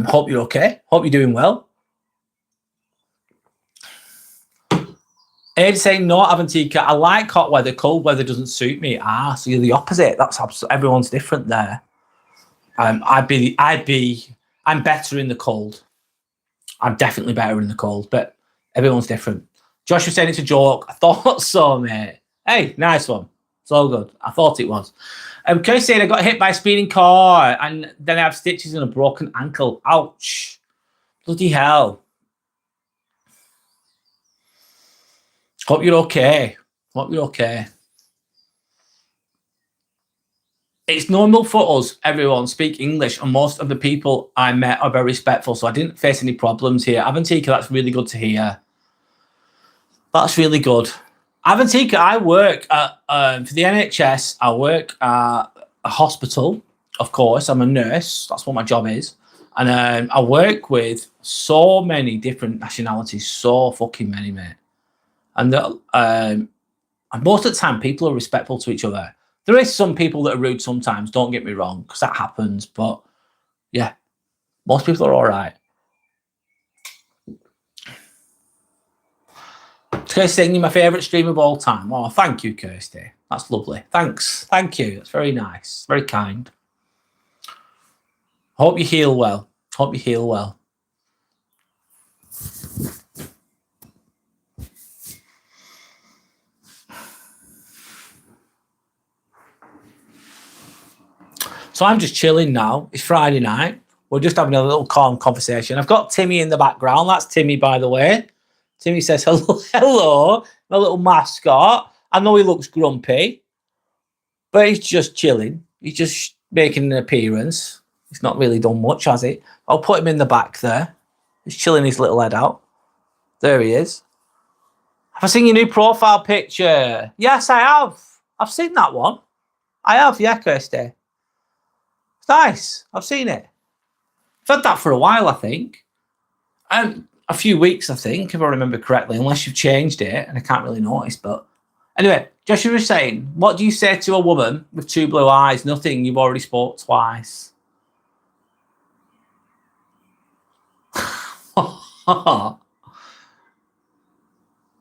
Hope you're okay. Hope you're doing well. Ed saying no, Avantika. I like hot weather. Cold weather doesn't suit me. Ah, so you're the opposite. That's absolutely, everyone's different there. I'm better in the cold. I'm definitely better in the cold, but everyone's different. Josh was saying it's a joke. I thought so, mate. Hey, nice one. It's all good. I thought it was. Kirsty saying I got hit by a speeding car and then I have stitches and a broken ankle. Ouch. Bloody hell. Hope you're okay. Hope you're okay. It's normal for us, everyone, speak English, and most of the people I met are very respectful, so I didn't face any problems here. Avantika, that's really good to hear. That's really good. Avantika, I work at, for the NHS, I work at a hospital, of course. I'm a nurse. That's what my job is. And I work with so many different nationalities, so fucking many, mate. And most of the time, people are respectful to each other. There is some people that are rude sometimes, don't get me wrong, because that happens. But, yeah, most people are all right. Kirsty saying you're my favourite stream of all time. Oh, thank you, Kirsty. That's lovely. Thanks. Thank you. That's very nice. Very kind. Hope you heal well. Hope you heal well. So I'm just chilling now. It's Friday night. We're just having a little calm conversation. I've got Timmy in the background. That's Timmy, by the way. Timmy says, hello, my little mascot. I know he looks grumpy, but he's just chilling. He's just making an appearance. He's not really done much, has he? I'll put him in the back there. He's chilling his little head out. There he is. Have I seen your new profile picture? Yes, I have. I've seen that one. I have, yeah, Kirsty. It's nice. I've seen it. I've had that for a while, I think. A few weeks, I think, if I remember correctly, unless you've changed it, and I can't really notice. But anyway, Joshua was saying, what do you say to a woman with two blue eyes? Nothing. You've already spoke twice.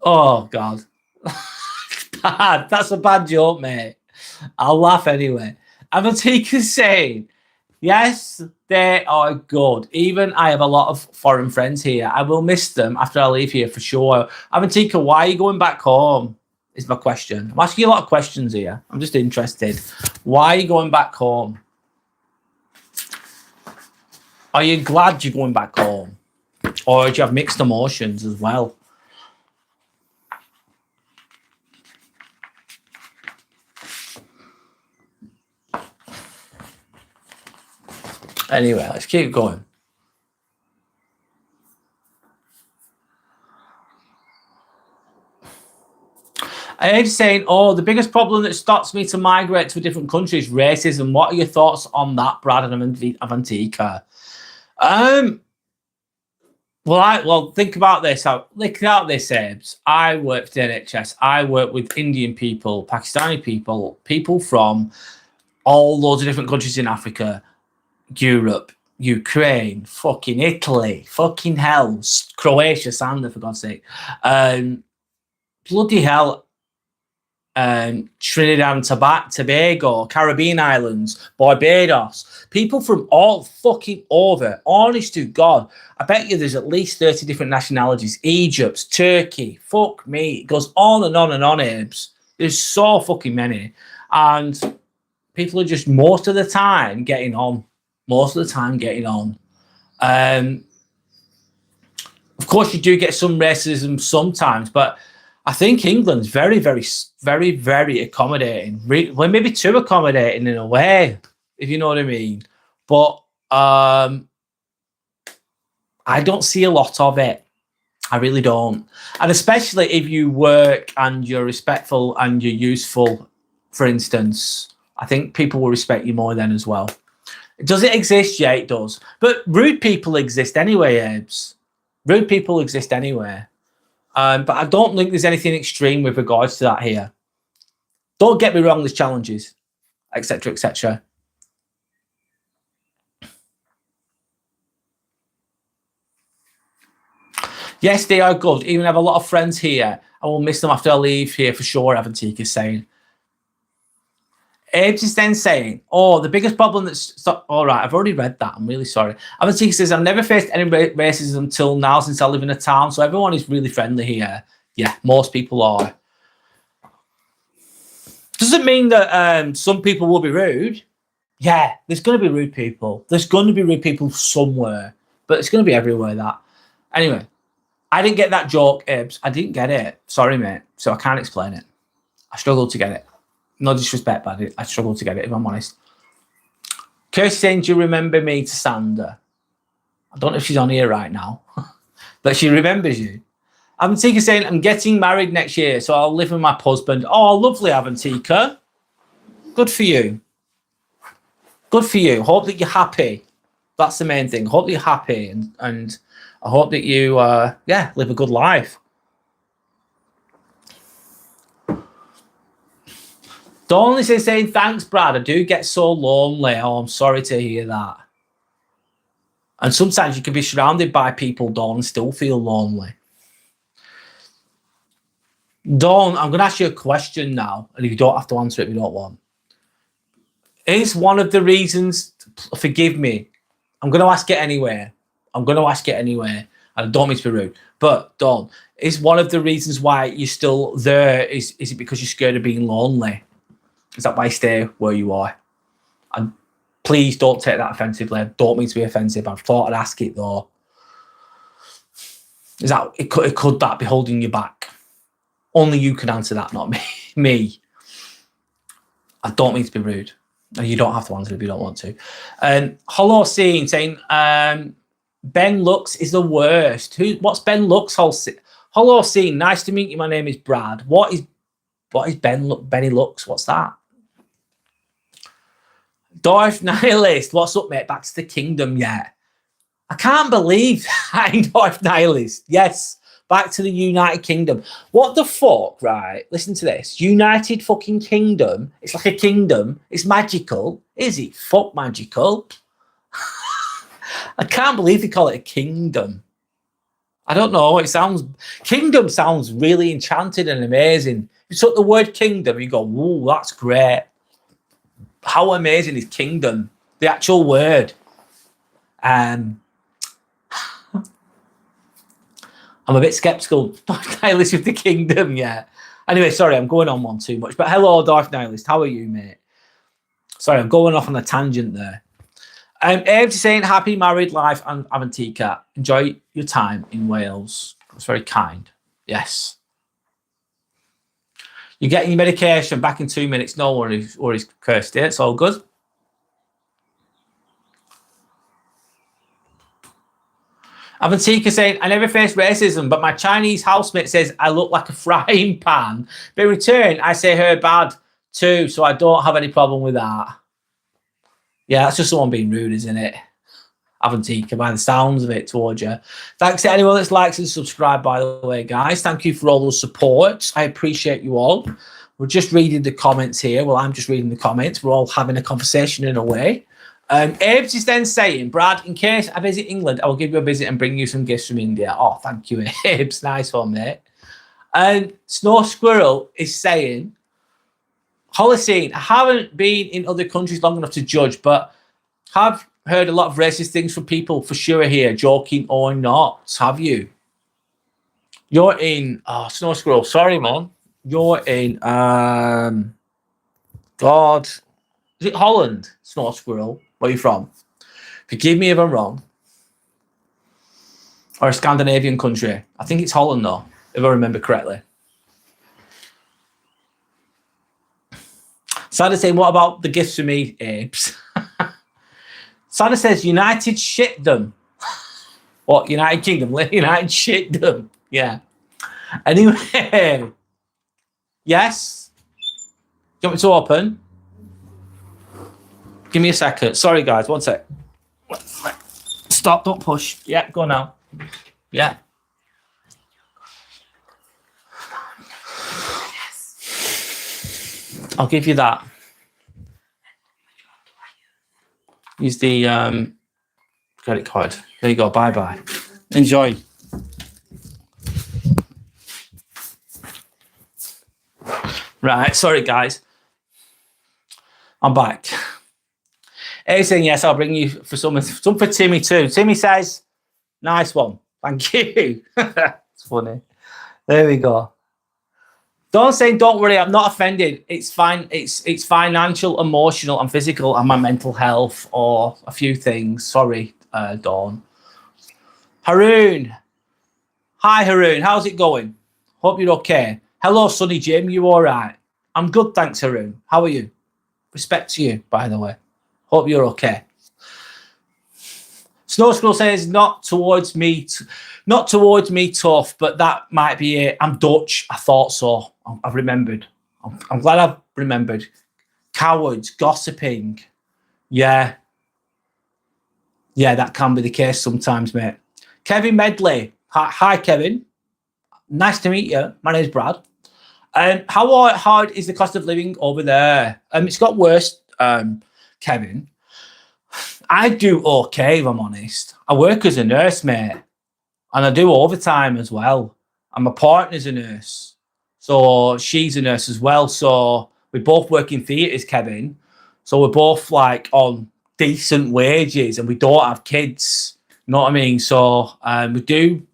Oh, God. Bad. That's a bad joke, mate. I'll laugh anyway. Avantika's saying, yes, they are good. Even I have a lot of foreign friends here. I will miss them after I leave here for sure. Avantika, why are you going back home? Is my question. I'm asking you a lot of questions here. I'm just interested. Why are you going back home? Are you glad you're going back home? Or do you have mixed emotions as well? Anyway, let's keep going. Abe's saying, oh, the biggest problem that stops me to migrate to a different country is racism. What are your thoughts on that, Brad and Avantika? Well, think about this. Think about this, Abes. I work for the NHS. I work with Indian people, Pakistani people, people from all loads of different countries in Africa, Europe, Ukraine, fucking Italy, fucking hell, Croatia, Sander, for God's sake. Bloody hell. Trinidad and Tobago, Caribbean islands, Barbados, people from all fucking over. Honest to God, I bet you there's at least 30 different nationalities. Egypt, Turkey, fuck me. It goes on and on and on, Abes. There's so fucking many. And people are just most of the time getting on. Of course, you do get some racism sometimes, but I think England's very, very, very, very accommodating. Well, maybe too accommodating in a way, if you know what I mean. But I don't see a lot of it. I really don't. And especially if you work and you're respectful and you're useful, for instance, I think people will respect you more then as well. Does it exist? Yeah, it does. But rude people exist anyway, Abes. Rude people exist anywhere. But I don't think there's anything extreme with regards to that here. Don't get me wrong, there's challenges, etc., etc. Yes, they are good. Even have a lot of friends here. I will miss them after I leave here for sure, Avantique is saying. Abe is then saying, oh, the biggest problem that's... All right, I've already read that. I'm really sorry. Avantique says, I've never faced any racism until now since I live in a town, so everyone is really friendly here. Yeah, most people are. Doesn't mean that some people will be rude. Yeah, there's going to be rude people. There's going to be rude people somewhere, but it's going to be everywhere, that. Anyway, I didn't get that joke, Ibs. I didn't get it. Sorry, mate. So I can't explain it. I struggled to get it. No disrespect, but I struggled to get it, if I'm honest. Kirsty saying, do you remember me to Sander? I don't know if she's on here right now, but she remembers you. Avantika saying, I'm getting married next year, so I'll live with my husband. Oh, lovely, Avantika. Good for you. Good for you. Hope that you're happy. That's the main thing. Hope that you're happy, and I hope that you, live a good life. Dawn is saying, thanks, Brad. I do get so lonely. Oh, I'm sorry to hear that. And sometimes you can be surrounded by people, Dawn, and still feel lonely. Dawn, I'm going to ask you a question now, and you don't have to answer it if you don't want. Is one of the reasons, forgive me, I'm going to ask it anyway. And I don't mean to be rude, but Dawn, is one of the reasons why you're still there, is it because you're scared of being lonely? Is that why you stay where you are? And please don't take that offensively. I don't mean to be offensive. I thought I'd ask it though. Is that could that be holding you back? Only you can answer that, not me. I don't mean to be rude. And you don't have to answer if you don't want to. Hello, Scene saying Ben Lux is the worst. What's Ben Lux? Hello, Scene. Nice to meet you. My name is Brad. What is Benny Lux? What's that? Dorf Nihilist. What's up, mate? Back to the kingdom yet? I can't believe I'm Dorf Nihilist. Yes, back to the United Kingdom. What the fuck, right? Listen to this. United fucking Kingdom. It's like a kingdom. It's magical. Is it? Fuck magical. I can't believe they call it a kingdom. I don't know. Kingdom sounds really enchanted and amazing. You took the word kingdom, you go, whoa, that's great. How amazing is kingdom? The actual word. I'm a bit skeptical. Nihilist with the kingdom, yeah. Anyway, sorry, I'm going on one too much. But hello, Darth Nihilist. How are you, mate? Sorry, I'm going off on a tangent there. Abe's saying, happy married life, and Avantika. Enjoy your time in Wales. That's very kind. Yes. You're getting your medication back in 2 minutes. No worries, Kirsty. It's all good. Avantika saying, I never faced racism, but my Chinese housemate says I look like a frying pan. But in return, I say her bad too, so I don't have any problem with that. Yeah, that's just someone being rude, isn't it? Avantika, by the sounds of it, towards you. Thanks to anyone that's liked and subscribed, by the way, guys. Thank you for all those supports. I appreciate you all. We're just reading the comments here. Well, I'm just reading the comments. We're all having a conversation in a way. Abe's is then saying, Brad, in case I visit England, I will give you a visit and bring you some gifts from India. Oh, thank you, Abe's. Nice one, mate. And Snow Squirrel is saying, Holocene, I haven't been in other countries long enough to judge, but have heard a lot of racist things from people for sure here, joking or not. Have you? You're in Snow Squirrel. Sorry, man. You're in God. Is it Holland? Snow Squirrel. Where are you from? Forgive me if I'm wrong. Or a Scandinavian country. I think it's Holland though, if I remember correctly. Sada saying, what about the gifts for me, Apes? Sada says, United shit them. What, United Kingdom? United shit them. Yeah. Anyway. Yes? Do you want me to open? Give me a second. Sorry, guys. One sec. Stop. Don't push. Yeah, go now. Yeah. I'll give you that. Use the credit card. There you go. Bye-bye. Enjoy. Right. Sorry, guys. I'm back. He's saying, yes, I'll bring you for some for Timmy too. Timmy says, nice one. Thank you. It's funny. There we go. Don't say, don't worry, I'm not offended. It's fine. It's financial, emotional, and physical, and my mental health, or a few things. Sorry, Dawn. Haroon. Hi, Haroon. How's it going? Hope you're okay. Hello, Sonny Jim. You all right? I'm good, thanks, Haroon. How are you? Respect to you, by the way. Hope you're okay. Snow Squirrel says, not towards me tough, but that might be it. I'm Dutch. I thought so. I've remembered. I'm glad I've remembered. Cowards, gossiping. Yeah. Yeah, that can be the case sometimes, mate. Kevin Medley. Hi, Kevin. Nice to meet you. My name's Brad. How hard is the cost of living over there? It's got worse, Kevin. I do okay, if I'm honest. I work as a nurse, mate. And I do overtime as well. And my partner's a nurse. So she's a nurse as well. So we both work in theatres, Kevin. So we're both like on decent wages and we don't have kids. You know what I mean? So we do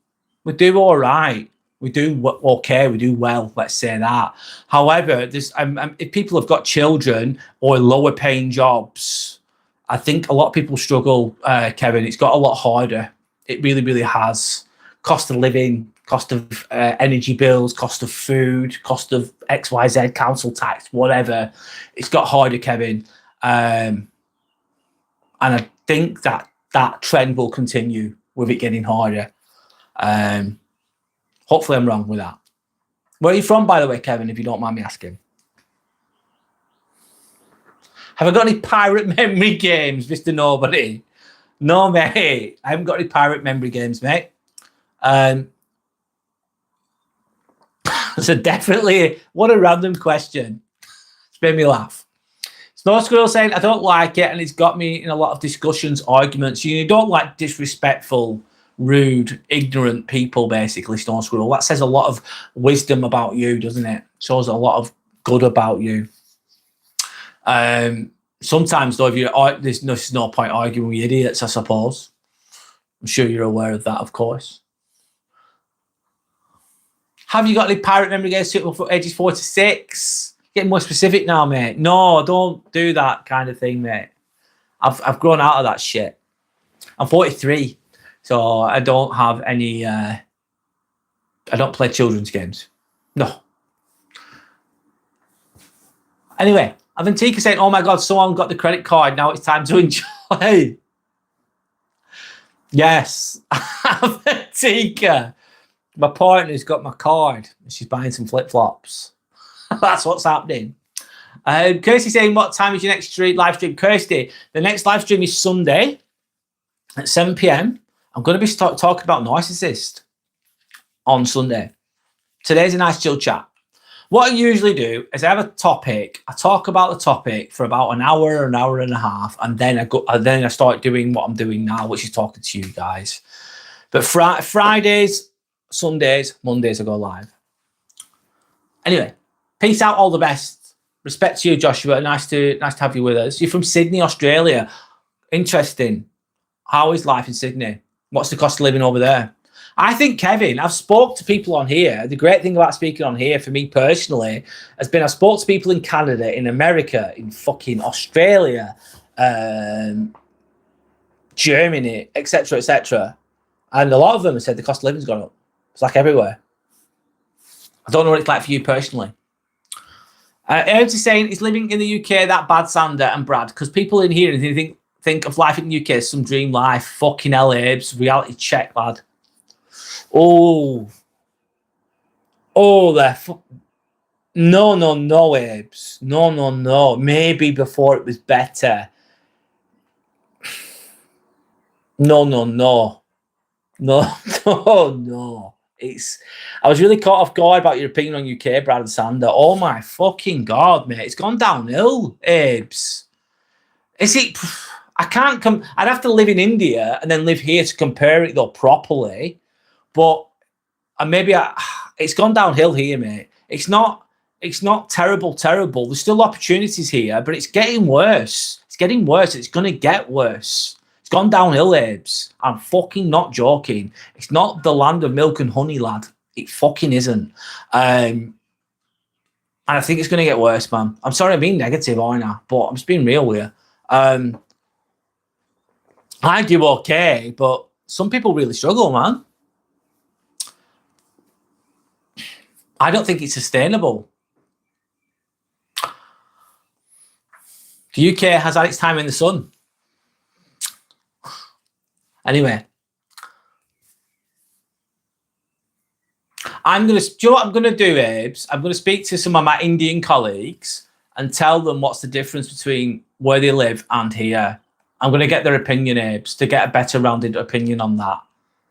all right. We do okay. We do well. Let's say that. However, there's if people have got children or lower paying jobs, I think a lot of people struggle, Kevin. It's got a lot harder. It really, really has. Cost of living, cost of energy bills, cost of food, cost of XYZ, council tax, whatever. It's got harder, Kevin. And I think that trend will continue with it getting harder. Hopefully I'm wrong with that. Where are you from, by the way, Kevin, if you don't mind me asking? Have I got any pirate memory games, Mr. Nobody? No, mate. I haven't got any pirate memory games, mate. So definitely, what a random question. It's made me laugh. Snow Squirrel saying, I don't like it, and it's got me in a lot of discussions, arguments. You don't like disrespectful, rude, ignorant people, basically, Snow Squirrel. That says a lot of wisdom about you, doesn't it? Shows a lot of good about you. Sometimes, though, there's no point arguing with idiots, I suppose. I'm sure you're aware of that, of course. Have you got any pirate memory games suitable for ages 4 to 6? Getting more specific now, mate. No, don't do that kind of thing, mate. I've grown out of that shit. I'm 43, so I don't have any. I don't play children's games. No. Anyway, Avantika saying, "Oh my God, someone got the credit card. Now it's time to enjoy." Yes, Avantika. My partner's got my card. She's buying some flip-flops. That's what's happening. Kirsty saying, what time is your next live stream? Kirsty, the next live stream is Sunday at 7 p.m. I'm going to be talking about narcissist on Sunday. Today's a nice chill chat. What I usually do is I have a topic. I talk about the topic for about an hour and a half, and then I start doing what I'm doing now, which is talking to you guys. But Fridays, Sundays, Mondays, I go live. Anyway, peace out, all the best. Respect to you, Joshua. Nice to have you with us. You're from Sydney, Australia. Interesting. How is life in Sydney? What's the cost of living over there? I think, Kevin, I've spoke to people on here. The great thing about speaking on here for me personally has been I spoke to people in Canada, in America, in fucking Australia, Germany, etc., etc. And a lot of them have said the cost of living's gone up. It's like everywhere. I don't know what it's like for you personally. Ernst is saying, is living in the UK that bad, Sander and Brad? Because people in here think of life in the UK as some dream life. Fucking hell, Abes. Reality check, lad. Oh, no, Abes. No. Maybe before it was better. No. I was really caught off guard about your opinion on UK, Brad and Sander. Oh my fucking God, mate. It's gone downhill, Abes. Is it? I can't come. I'd have to live in India and then live here to compare it though properly. But it's gone downhill here, mate. It's not terrible. There's still opportunities here, but it's getting worse. It's getting worse. It's going to get worse. It's gone downhill, Abes. I'm fucking not joking. It's not the land of milk and honey, lad. It fucking isn't. And I think it's going to get worse, man. I'm sorry I'm being negative, aren't I? But I'm just being real with you. I do okay, but some people really struggle, man. I don't think it's sustainable. The UK has had its time in the sun. Anyway, do you know what I'm going to do, Abes? I'm going to speak to some of my Indian colleagues and tell them what's the difference between where they live and here. I'm going to get their opinion, Abes, to get a better rounded opinion on that.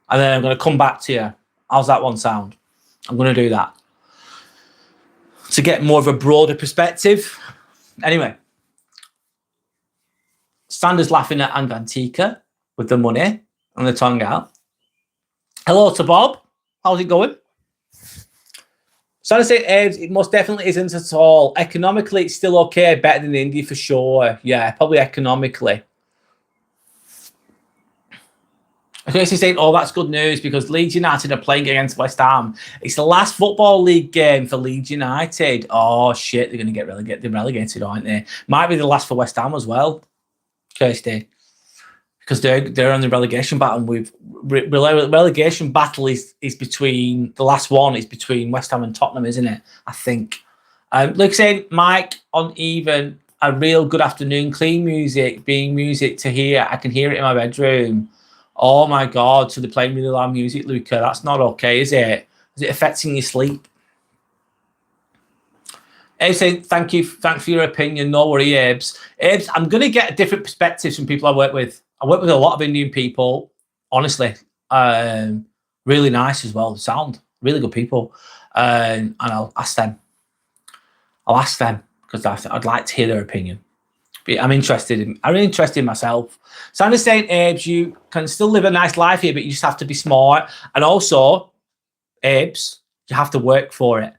And then I'm going to come back to you. How's that one sound? I'm going to do that to get more of a broader perspective. Anyway, Sander's laughing at Angantika with the money and the tongue out. Hello to Bob. How's it going? Sander said, Aves, it most definitely isn't at all. Economically, it's still okay, better than India for sure. Yeah, probably economically. Okay, so saying, oh, that's good news because Leeds United are playing against West Ham. It's the last Football League game for Leeds United. Oh, shit, they're going to get relegated, aren't they? Might be the last for West Ham as well, Kirsty, because they're on the relegation battle. Relegation battle is between, the last one is between West Ham and Tottenham, isn't it? I think. Like saying, Mike on even, a real good afternoon, clean music, being music to hear. I can hear it in my bedroom. Oh my God, so they're playing really loud music, Luca. That's not okay, is it? Is it affecting your sleep? Abe's saying, thanks for your opinion. No worry, Abe's. Abe's, I'm going to get a different perspective from people I work with. I work with a lot of Indian people, honestly. Really nice as well. Sound really good people. And I'll ask them. Because I'd like to hear their opinion. I'm interested in myself. So I'm just saying, Abes, you can still live a nice life here, but you just have to be smart. And also, Abes, you have to work for it.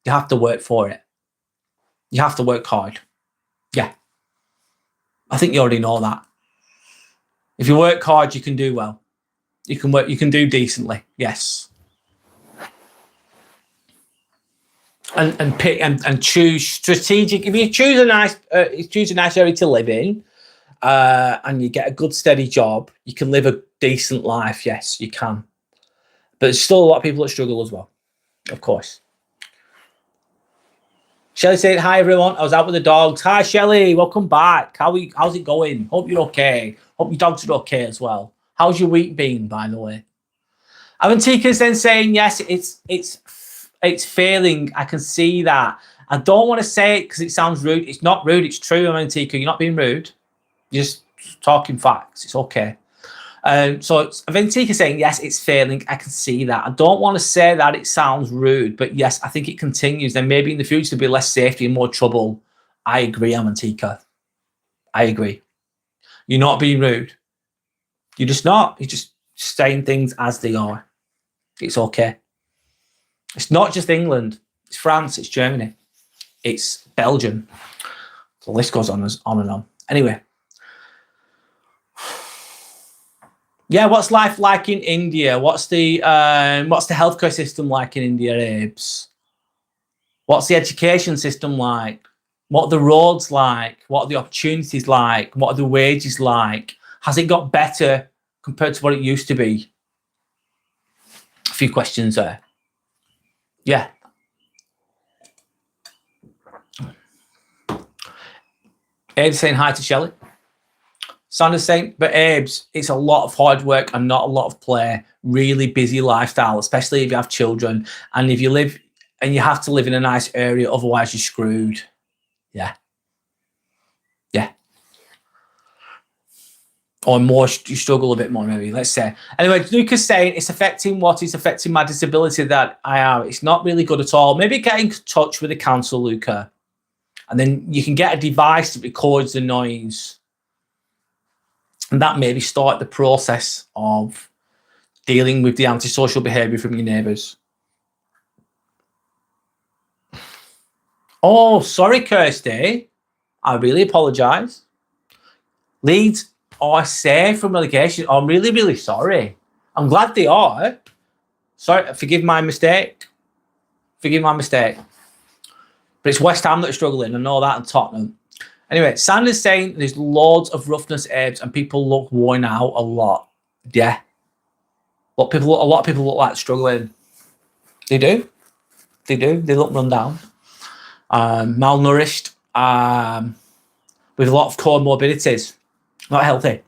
You have to work hard. Yeah. I think you already know that. If you work hard, you can do well. You can do decently. Yes. And pick and choose strategic. If you choose a nice area to live in, and you get a good steady job, you can live a decent life. Yes, you can. But there's still a lot of people that struggle as well, of course. Shelley said, hi everyone. I was out with the dogs. Hi Shelley, welcome back. How's it going? Hope you're okay. Hope your dogs are okay as well. How's your week been, by the way? Avantika's then saying, yes, it's failing. I can see that. I don't want to say it because it sounds rude. It's not rude. It's true, Avantika. You're not being rude. You're just talking facts. It's okay. So Avantika saying, yes, it's failing. I can see that. I don't want to say that it sounds rude, but yes, I think it continues. Then maybe in the future there'll be less safety and more trouble. I agree, Avantika. I agree. You're not being rude. You're just not. You're just saying things as they are. It's okay. It's not just England. It's France. It's Germany. it's Belgium. The list goes on and on. Anyway. Yeah, what's life like in India? What's the healthcare system like in India, Abes? What's the education system like? What are the roads like? What are the opportunities like? What are the wages like? Has it got better compared to what it used to be? A few questions there. Yeah. Abe's saying hi to Shelley. Sandra's saying, but Abe's, it's a lot of hard work and not a lot of play. Really busy lifestyle, especially if you have children. And if you live, and you have to live in a nice area, otherwise you're screwed. Yeah. Yeah. Or more, you struggle a bit more, maybe, let's say. Anyway, Luca's saying it's affecting my disability that I have. It's not really good at all. Maybe get in touch with the council, Luca. And then you can get a device that records the noise. And that maybe start the process of dealing with the antisocial behaviour from your neighbours. Oh, sorry, Kirsty. I really apologise. Leeds are safe from relegation. I'm really, really sorry. I'm glad they are. Sorry, forgive my mistake. Forgive my mistake. But it's West Ham that are struggling. I know that, and Tottenham. Anyway, Sanders saying there's loads of roughness, Abes, and people look worn out a lot. Yeah. A lot of people look like struggling. They do. They do. They look run down. Malnourished. With a lot of comorbidities. Not healthy.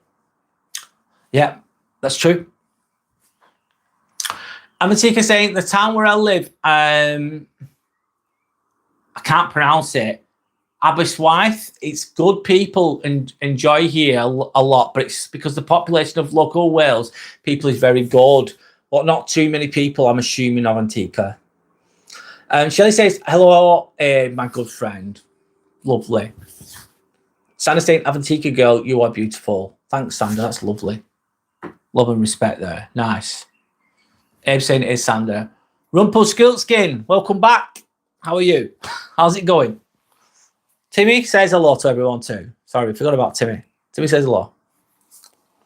Yeah, that's true. Amatika saying the town where I live, I can't pronounce it. Aberystwyth, it's good people and enjoy here a lot, but it's because the population of local Wales people is very good, but not too many people, I'm assuming, of Antica. Shelley says, hello, my good friend. Lovely. Sandra saying, Avantika girl, you are beautiful. Thanks, Sandra, that's lovely. Love and respect there. Nice. Abe saying it is Sandra. Rumpelstiltskin, welcome back. How are you? How's it going? Timmy says hello to everyone too. Sorry, forgot about Timmy. Timmy says hello.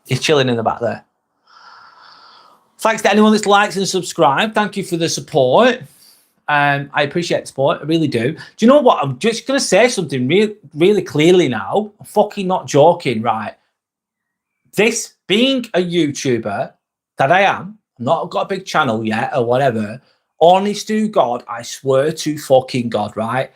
He's chilling in the back there. Thanks to anyone that's liked and subscribed. Thank you for the support. I appreciate the support. I really do. Do you know what? I'm just going to say something really clearly now. I'm fucking not joking, right? This being a YouTuber that I am, I've not got a big channel yet or whatever. Honest to God, I swear to fucking God, right?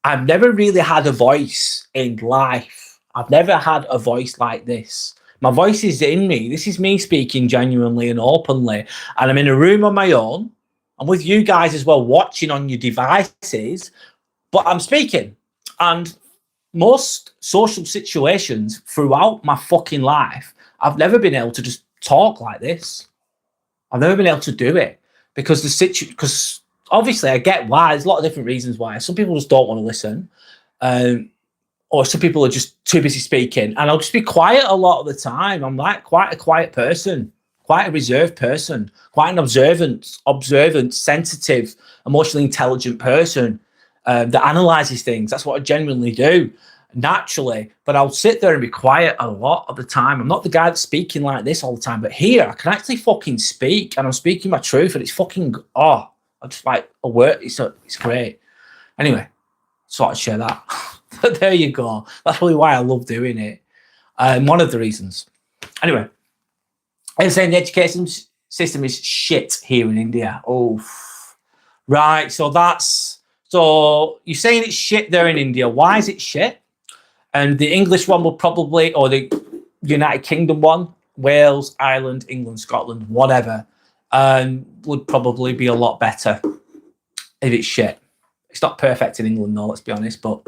I've never really had a voice in life. I've never had a voice like this. My voice is in me. This is me speaking genuinely and openly. And I'm in a room on my own. I'm with you guys as well, watching on your devices. But I'm speaking. And most social situations throughout my fucking life, I've never been able to just talk like this. I've never been able to do it. Because obviously, I get why. There's a lot of different reasons why. Some people just don't want to listen. Or some people are just too busy speaking. And I'll just be quiet a lot of the time. I'm like quite a quiet person, quite a reserved person, quite an observant, sensitive, emotionally intelligent person that analyzes things. That's what I genuinely do naturally. But I'll sit there and be quiet a lot of the time. I'm not the guy that's speaking like this all the time. But here, I can actually fucking speak. And I'm speaking my truth. And it's fucking, I just like a word. It's great. Anyway, so I'd share that. But there you go. That's probably why I love doing it. One of the reasons. Anyway, I'm saying the education system is shit here in India. Oh, right. So you're saying it's shit there in India. Why is it shit? And the English one will probably, or the United Kingdom one, Wales, Ireland, England, Scotland, whatever, would probably be a lot better if it's shit. It's not perfect in England, though, let's be honest, but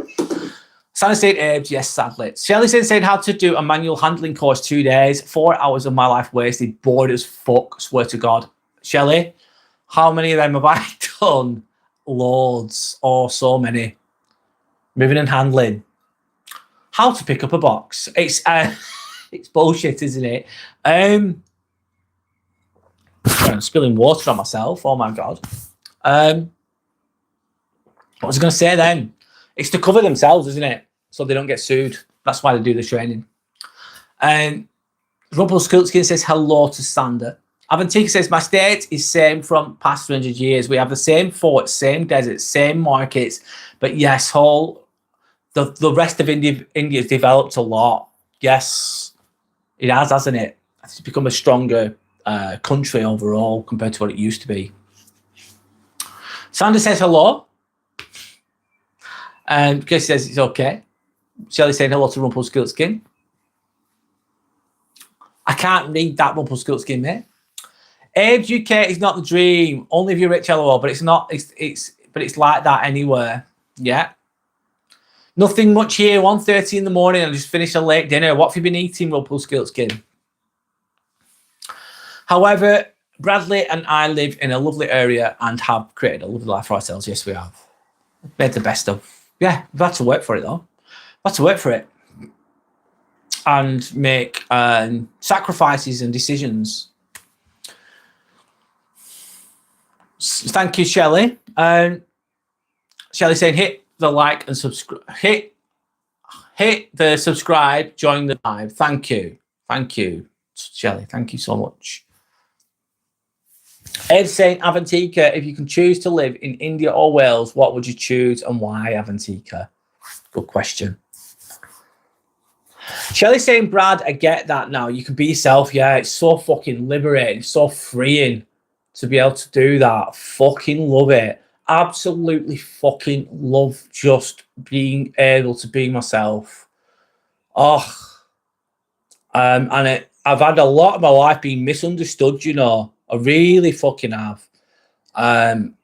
San State Abes, yes, sadly. Shelley's saying how to do a manual handling course 2 days, 4 hours of my life wasted, bored as fuck, swear to God. Shelley, how many of them have I done? Loads, so many. Moving and handling. How to pick up a box. It's bullshit, isn't it? I'm spilling water on myself. Oh my God. What was I going to say then? It's to cover themselves, isn't it? So they don't get sued. That's why they do the training. And Rumpelstiltskin says hello to Sander. Avantika says, my state is same from past 300 years. We have the same forts, same deserts, same markets. But yes, the rest of India's developed a lot. Yes, it has, hasn't it? It's become a stronger country overall compared to what it used to be. Sander says hello. And Chris says it's okay. Shelley saying hello to Rumpelstiltskin. I can't read that Rumpelstiltskin, mate. Abe's UK is not the dream. Only if you're rich, LOL. But it's not. But it's like that anywhere. Yeah. Nothing much here. 1:30 in the morning. I just finished a late dinner. What have you been eating, Rumpelstiltskin? However, Bradley and I live in a lovely area and have created a lovely life for ourselves. Yes, we have. Made the best of. Yeah, we've had to work for it though. We've had to work for it and make sacrifices and decisions. Thank you, Shelley. Shelley saying hit the like and subscribe. Hit the subscribe. Join the live. Thank you, Shelley. Thank you so much. Ed saying, Avantika, if you can choose to live in India or Wales, what would you choose and why, Avantika? Good question. Shelley saying, Brad, I get that now. You can be yourself. Yeah, it's so fucking liberating, so freeing to be able to do that. Fucking love it. Absolutely fucking love just being able to be myself. Oh, I've had a lot of my life being misunderstood, you know. I really fucking have. I'm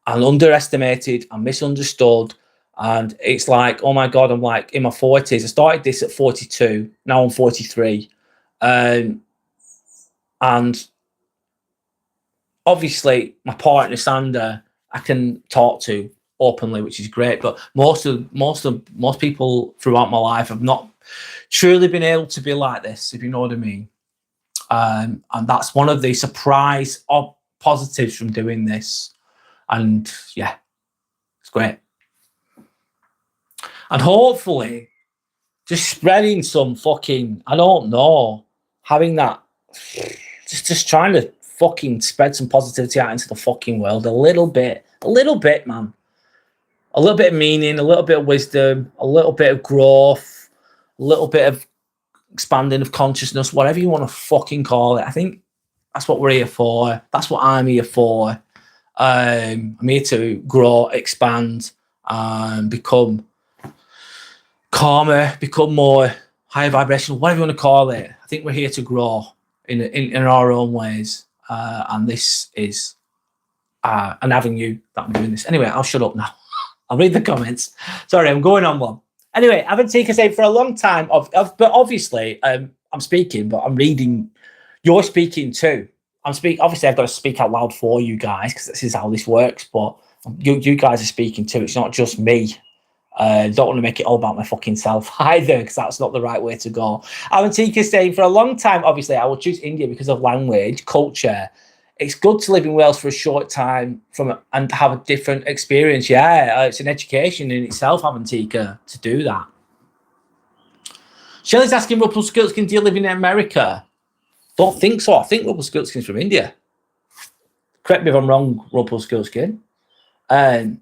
underestimated. I'm misunderstood. And it's like, oh my God, I'm like in my 40s. I started this at 42. Now I'm 43. And obviously my partner, Sander, I can talk to openly, which is great. But most people throughout my life have not truly been able to be like this, if you know what I mean. And that's one of the surprise positives from doing this. And yeah, it's great. And hopefully just spreading some fucking, I don't know, having that, just trying to fucking spread some positivity out into the fucking world a little bit, man. A little bit of meaning, a little bit of wisdom, a little bit of growth, a little bit of expanding of consciousness, whatever you want to fucking call it. I think that's what we're here for. That's what I'm here for. I'm here to grow, expand, and become calmer, become more higher vibrational, whatever you want to call it. I think we're here to grow in our own ways. And this is an avenue that I'm doing this. Anyway, I'll shut up now. I'll read the comments. Sorry, I'm going on one. Anyway, I've been taking say for a long time, but obviously I'm speaking, but I'm reading. You're speaking too. Obviously, I've got to speak out loud for you guys because this is how this works. But you guys are speaking too. It's not just me. Don't want to make it all about my fucking self either, because that's not the right way to go. Avantika's saying, for a long time, obviously, I will choose India because of language, culture. It's good to live in Wales for a short time and have a different experience. Yeah, it's an education in itself, Avantika, to do that. Shelley's asking, Rumpelstiltskin, do you live in America? Don't think so. I think Rumpelstiltskin's from India. Correct me if I'm wrong, Rumpelstiltskin. Sandy's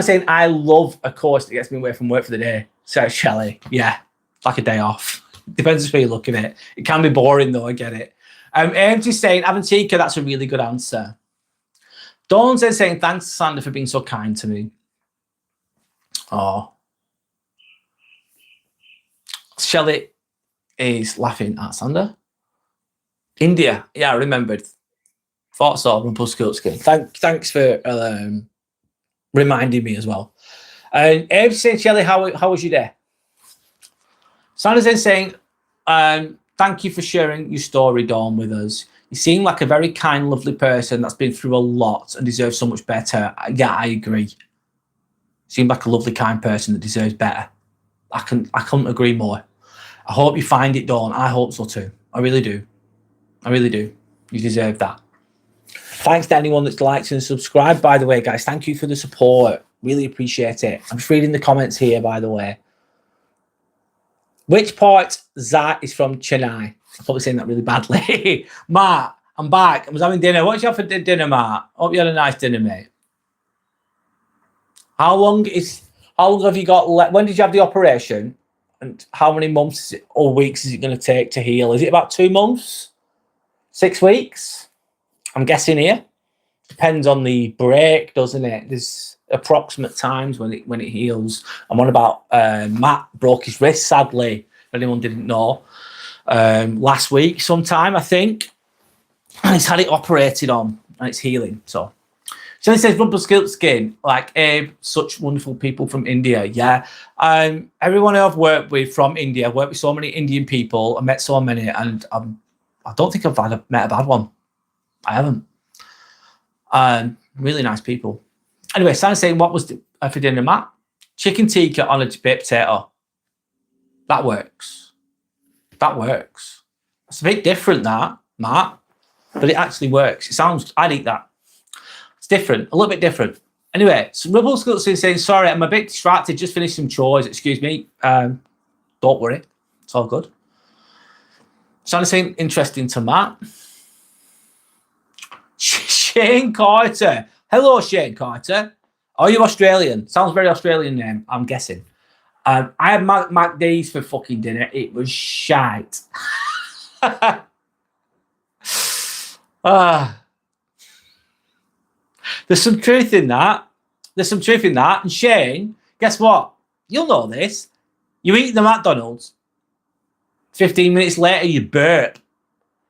saying, I love a course that gets me away from work for the day. Says Shelley. Yeah, like a day off. Depends where you look at it. It can be boring, though. I get it. Just saying, Avantika, that's a really good answer. Dawn's then saying, thanks, Sander, for being so kind to me. Oh. Shelley is laughing at Sander. India. Yeah, I remembered. Thought so, Rumpelstiltskin. Thanks for reminding me as well. And Abe's saying, Shelley, how was your day? Sander's then saying, thank you for sharing your story, Dawn, with us. You seem like a very kind, lovely person that's been through a lot and deserves so much better. Yeah, I agree. You seem like a lovely, kind person that deserves better. I couldn't agree more. I hope you find it, Dawn. I hope so too. I really do. I really do. You deserve that. Thanks to anyone that's liked and subscribed, by the way, guys. Thank you for the support. Really appreciate it. I'm just reading the comments here, by the way. Which part Zat is from Chennai? I'm probably saying that really badly. Matt, I'm back. I was having dinner. What did you have for dinner, Matt? Hope you had a nice dinner, mate. How long have you got left? When did you have the operation? And how many months or weeks is it going to take to heal? Is it about 2 months? 6 weeks? I'm guessing here. Depends on the break, doesn't it? There's approximate times when it heals. I'm on about Matt broke his wrist, sadly, if anyone didn't know. Last week sometime, I think. And he's had it operated on and it's healing. So he says Rumpelstiltskin, like Abe, such wonderful people from India. Yeah. Everyone who I've worked with from India, I've worked with so many Indian people. I met so many, and I don't think I've met a bad one. I haven't. Really nice people. Anyway, Santa's saying, what was for dinner, Matt? Chicken tikka on a baked potato. That works. That works. It's a bit different, that, Matt, but it actually works. I'd eat that. It's different, a little bit different. Anyway, so Rumpelstiltskin saying, sorry, I'm a bit distracted, just finished some chores, excuse me. Don't worry, it's all good. Santa's saying, interesting to Matt. Shane Carter. Hello, Shane Carter. Are you Australian? Sounds very Australian name, I'm guessing. I had McD's for fucking dinner. It was shite. There's some truth in that. And Shane, guess what? You'll know this. You eat the McDonald's. 15 minutes later, you burp.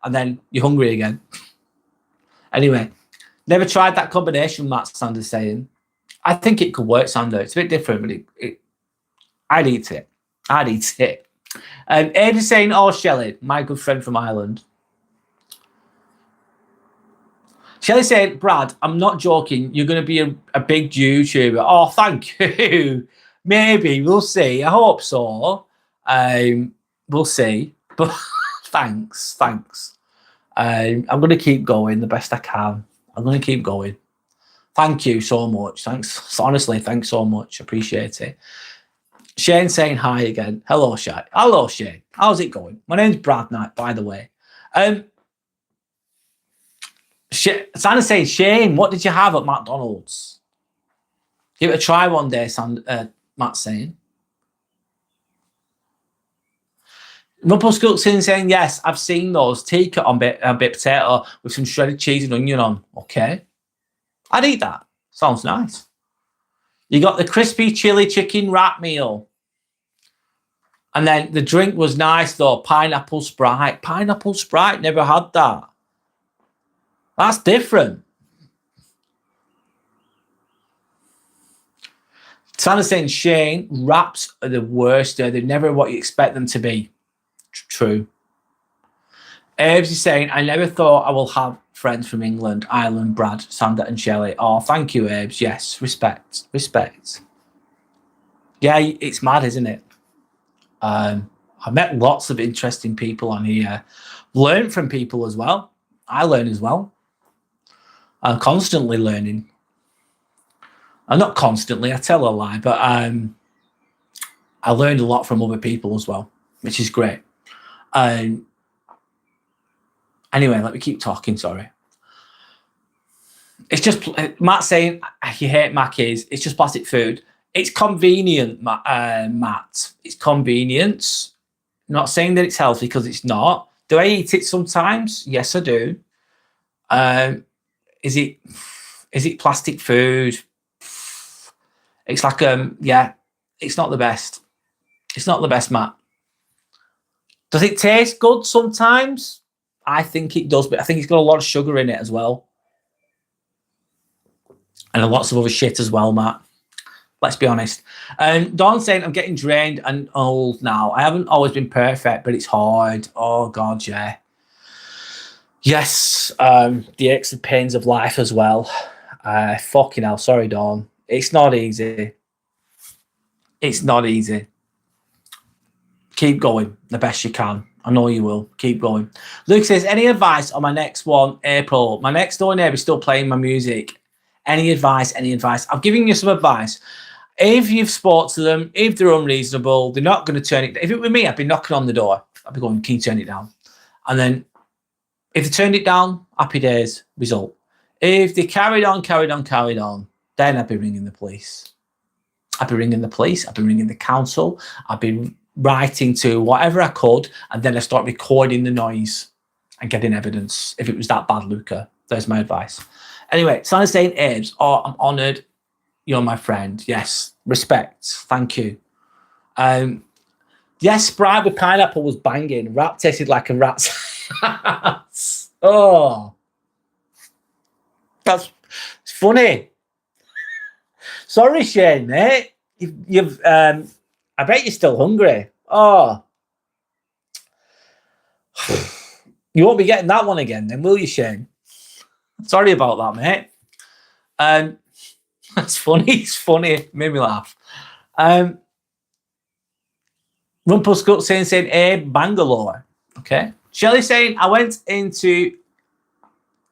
And then you're hungry again. Anyway, never tried that combination, Matt Sanders saying. I think it could work, Sander. It's a bit different, but I'd eat it. Abe is saying, oh, Shelley, my good friend from Ireland. Shelley said, Brad, I'm not joking. You're going to be a big YouTuber. Oh, thank you. Maybe. We'll see. I hope so. We'll see. But thanks. I'm going to keep going the best I can. I'm going to keep going. Thank you so much. Thanks. Honestly, thanks so much. Appreciate it. Shane saying hi again. Hello, Shane. Hello, Shane. How's it going? My name's Brad Knight, by the way. Santa's saying, Shane, what did you have at McDonald's? Give it a try one day, Matt's saying. Rumpelstiltskin saying, yes, I've seen those. Tikka on bit potato with some shredded cheese and onion on. Okay. I'd eat that. Sounds nice. You got the crispy chili chicken wrap meal. And then the drink was nice, though. Pineapple Sprite. Pineapple Sprite, never had that. That's different. Santa's saying, Shane, wraps are the worst. They're never what you expect them to be. True. Abe's is saying, I never thought I will have friends from England, Ireland, Brad, Sander and Shelley. Oh, thank you, Abe's. Yes, respect. Yeah, it's mad, isn't it? I've met lots of interesting people on here. Learned from people as well. I learn as well. I'm constantly learning. I'm not constantly, I tell a lie, but I learned a lot from other people as well, which is great. Anyway, let me keep talking, sorry. It's just, Matt saying, you hate Mackies, it's just plastic food. It's convenient, Matt. It's convenience. I'm not saying that it's healthy because it's not. Do I eat it sometimes? Yes, I do. Is it plastic food? It's like, yeah, it's not the best. It's not the best, Matt. Does it taste good sometimes? I think it does, but I think it's got a lot of sugar in it as well. And lots of other shit as well, Matt. Let's be honest. Dawn saying, I'm getting drained and old now. I haven't always been perfect, but it's hard. Oh, God, yeah. Yes, the aches and pains of life as well. Fucking hell, sorry, Dawn. It's not easy. It's not easy. Keep going the best you can. I know you will. Keep going. Luke says, any advice on my next one, April? My next door neighbour is still playing my music. Any advice? Any advice? I'm giving you some advice. If you've spoke to them, if they're unreasonable, they're not going to turn it. If it were me, I'd be knocking on the door. I'd be going, can you turn it down? And then if they turned it down, happy days, result. If they carried on, then I'd be ringing the police. I'd be ringing the police. I'd be ringing the council. I'd be writing to whatever I could, and then I start recording the noise and getting evidence if it was that bad, Luca. There's my advice. Anyway, Santa's saying, Abe's, oh, I'm honoured. You're my friend. Yes, respect. Thank you. Yes, Sprite with pineapple was banging. Rap tasted like a rat's ass. Oh, that's funny. Sorry, Shane, mate. You've I bet you're still hungry. Oh, you won't be getting that one again, then, will you, Shane? Sorry about that, mate. That's funny. It's funny. It made me laugh. Rumpelstiltskin saying, Bangalore. Okay. Shelley saying, I went into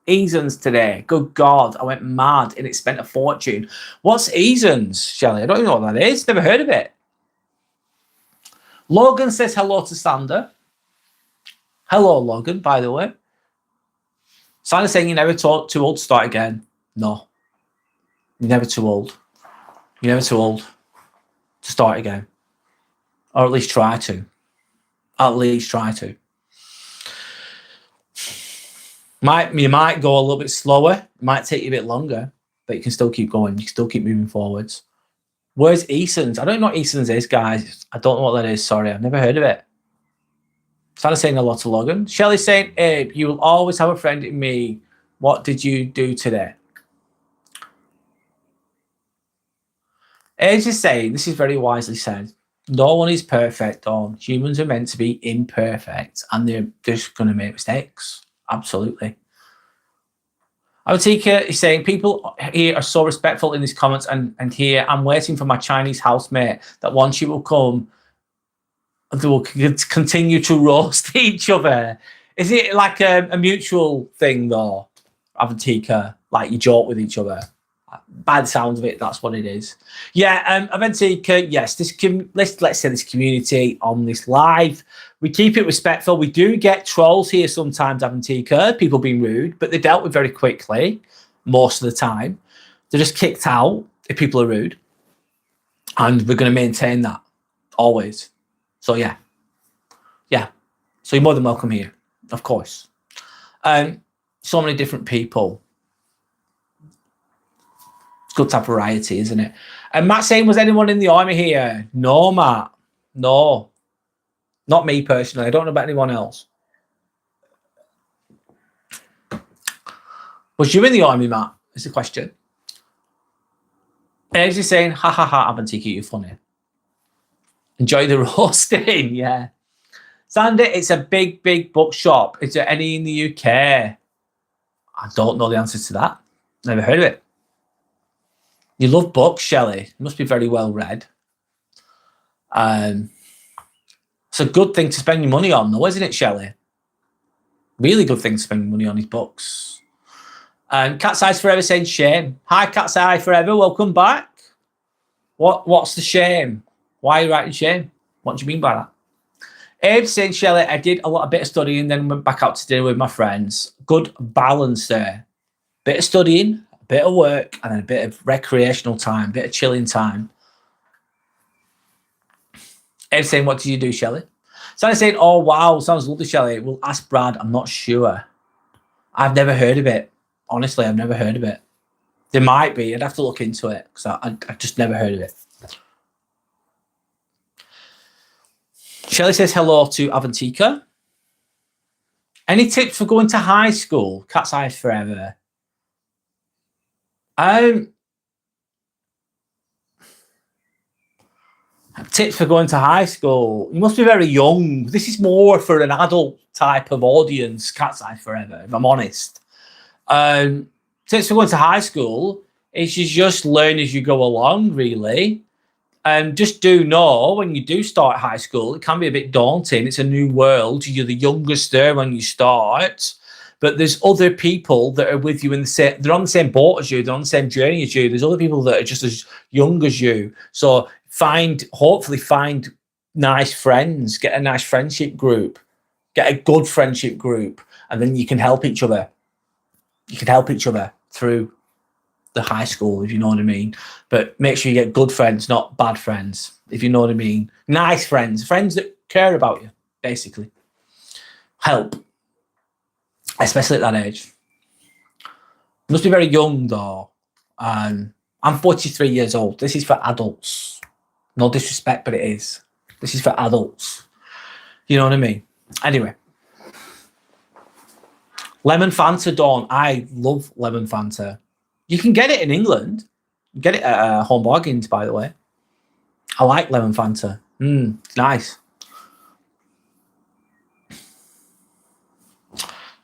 Easons today. Good God, I went mad and it spent a fortune. What's Easons, Shelley? I don't even know what that is. Never heard of it. Logan says hello to Sander. Hello, Logan, by the way. Sander's saying you're never too old to start again. No. You're never too old. You're never too old to start again. Or at least try to. At least try to. You might go a little bit slower. It might take you a bit longer, but you can still keep going. You can still keep moving forwards. Where's Easons? I don't know what Easons is, guys. I don't know what that is. Sorry, I've never heard of it. Santa's saying a lot to Logan. Shelley's saying, Abe, you will always have a friend in me. What did you do today? Age is saying, this is very wisely said, no one is perfect, Dawn. Humans are meant to be imperfect and they're just going to make mistakes. Absolutely. Awatika is saying, people here are so respectful in these comments and here I'm waiting for my Chinese housemate that one she will come and they will continue to roast each other. Is it like a mutual thing though, Awatika? Like you joke with each other? By the sounds of it, that's what it is. Yeah, Aventika, yes, let's say this community on this live, we keep it respectful. We do get trolls here sometimes, Aventika, people being rude, but they're dealt with very quickly most of the time. They're just kicked out if people are rude. And we're going to maintain that always. So, yeah. Yeah. So you're more than welcome here, of course. So many different people. Good to have variety, isn't it? And Matt saying, was anyone in the army here? No, Matt. No. Not me personally. I don't know about anyone else. Was you in the army, Matt? Is the question. And he's saying, ha ha ha, Avantika, you're funny. Enjoy the roasting, yeah. Sandy, it's a big, big bookshop. Is there any in the UK? I don't know the answer to that. Never heard of it. You love books, Shelley. You must be very well read. It's a good thing to spend your money on, though, isn't it, Shelley? Really good thing to spend your money on his books. Cat's Eyes Forever saying shame. Hi, Cat's Eye Forever. Welcome back. What's the shame? Why are you writing shame? What do you mean by that? Abe saying, Shelley, I did a bit of studying, then went back out to dinner with my friends. Good balance there. Bit of studying, a bit of work, and then a bit of recreational time, a bit of chilling time. Abe saying, what do you do, Shelley? Sally saying, oh, wow, sounds lovely, Shelley. Well, ask Brad. I'm not sure. I've never heard of it. Honestly, I've never heard of it. There might be. I'd have to look into it because I've just never heard of it. Shelley says hello to Avantika. Any tips for going to high school? Cat's Eyes Forever. Tips for going to high school. You must be very young. This is more for an adult type of audience, Cat's Eye Forever, if I'm honest. Tips for going to high school is you just learn as you go along, really. Just do know when you do start high school, it can be a bit daunting. It's a new world. You're the youngest there when you start, but there's other people that are with you in the same. They're on the same boat as you. They're on the same journey as you. There's other people that are just as young as you. So hopefully find nice friends. Get a nice friendship group. Get a good friendship group, and then you can help each other. You can help each other through the high school, if you know what I mean. But make sure you get good friends, not bad friends, if you know what I mean. Nice friends, friends that care about you, basically. Help, especially at that age. Must be very young though. I'm 43 years old. This is for adults. No disrespect, but it is. This is for adults. You know what I mean? Anyway. Lemon Fanta, Dawn. I love lemon Fanta. You can get it in England. You get it at Home Bargains, by the way. I like lemon Fanta. It's nice.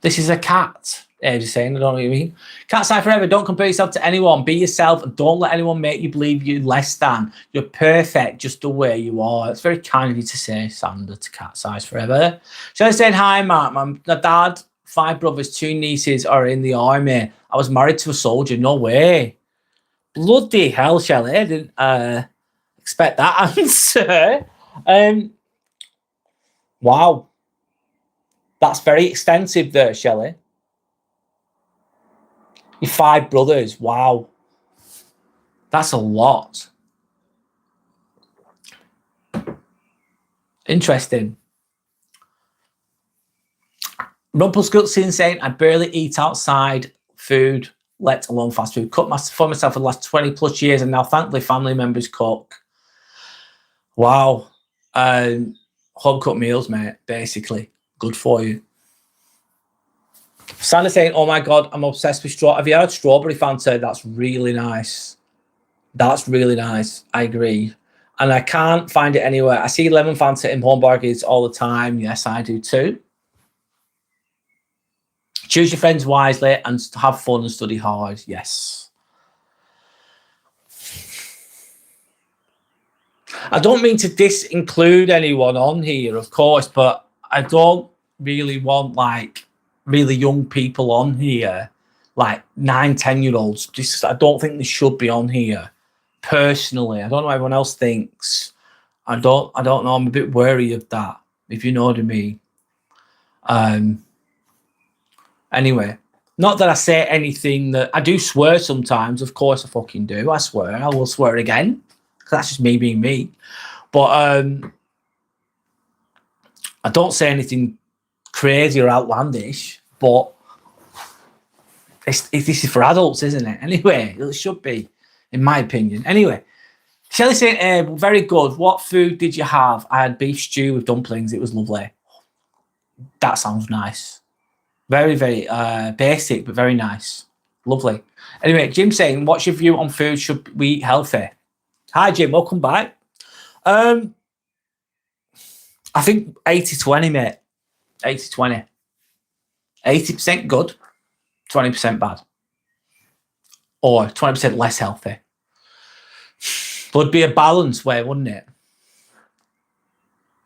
This is a cat. Just saying, I don't know what you mean. Cat side forever. Don't compare yourself to anyone. Be yourself and don't let anyone make you believe you're less than. You're perfect just the way you are. It's very kind of you to say, Sander, to cat size forever. Shall I say hi, Mark? My dad, 5 brothers, 2 nieces are in the army. I was married to a soldier. No way. Bloody hell, Shelley. I didn't expect that answer. Wow. That's very extensive there, Shelley. Your 5 brothers. Wow. That's a lot. Interesting. Rumpelstiltskin saying, I barely eat outside food, let alone fast food. Cooked for myself for the last 20 plus years and now thankfully family members cook. Wow. Home cooked meals, mate, basically. Good for you. Santa saying, oh my God, I'm obsessed with straw. Have you heard strawberry Fanta? That's really nice. That's really nice. I agree. And I can't find it anywhere. I see lemon Fanta in Home Bargains all the time. Yes, I do too. Choose your friends wisely and have fun and study hard. Yes. I don't mean to disinclude anyone on here, of course, but I don't really want like really young people on here, like 9, 10-year-olds. Just I don't think they should be on here. Personally, I don't know what everyone else thinks. I don't know. I'm a bit wary of that, if you know what I mean. Anyway, not that I say anything that I do swear sometimes. Of course, I fucking do. I swear. I will swear again. That's just me being me. But I don't say anything crazy or outlandish. But this is for adults, isn't it? Anyway, it should be, in my opinion. Anyway, Shelley saying, very good. What food did you have? I had beef stew with dumplings. It was lovely. That sounds nice. Very, very basic, but very nice. Lovely. Anyway, Jim saying, what's your view on food? Should we eat healthy? Hi, Jim. Welcome back. I think 80-20, mate. 80-20. 80% good, 20% bad. Or 20% less healthy. But it'd be a balance way, wouldn't it?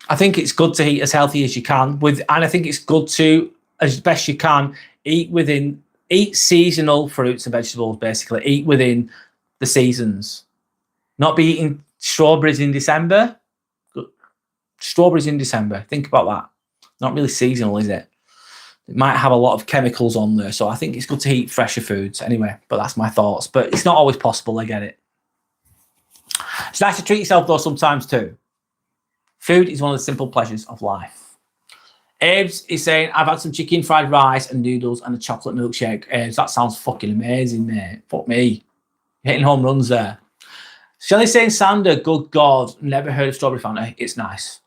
I think it's good to eat as healthy as you can. And I think it's good to, as best you can, eat seasonal fruits and vegetables, basically. Eat within the seasons. Not be eating strawberries in December. Strawberries in December. Think about that. Not really seasonal, is it? It might have a lot of chemicals on there. So I think it's good to eat fresher foods anyway. But that's my thoughts. But it's not always possible. I get it. It's nice to treat yourself, though, sometimes too. Food is one of the simple pleasures of life. Abe's is saying, I've had some chicken fried rice and noodles and a chocolate milkshake. Abe's, that sounds fucking amazing, mate. Fuck me. You're hitting home runs there. Shelley saying, Sander, good God, never heard of strawberry Fanta. It's nice.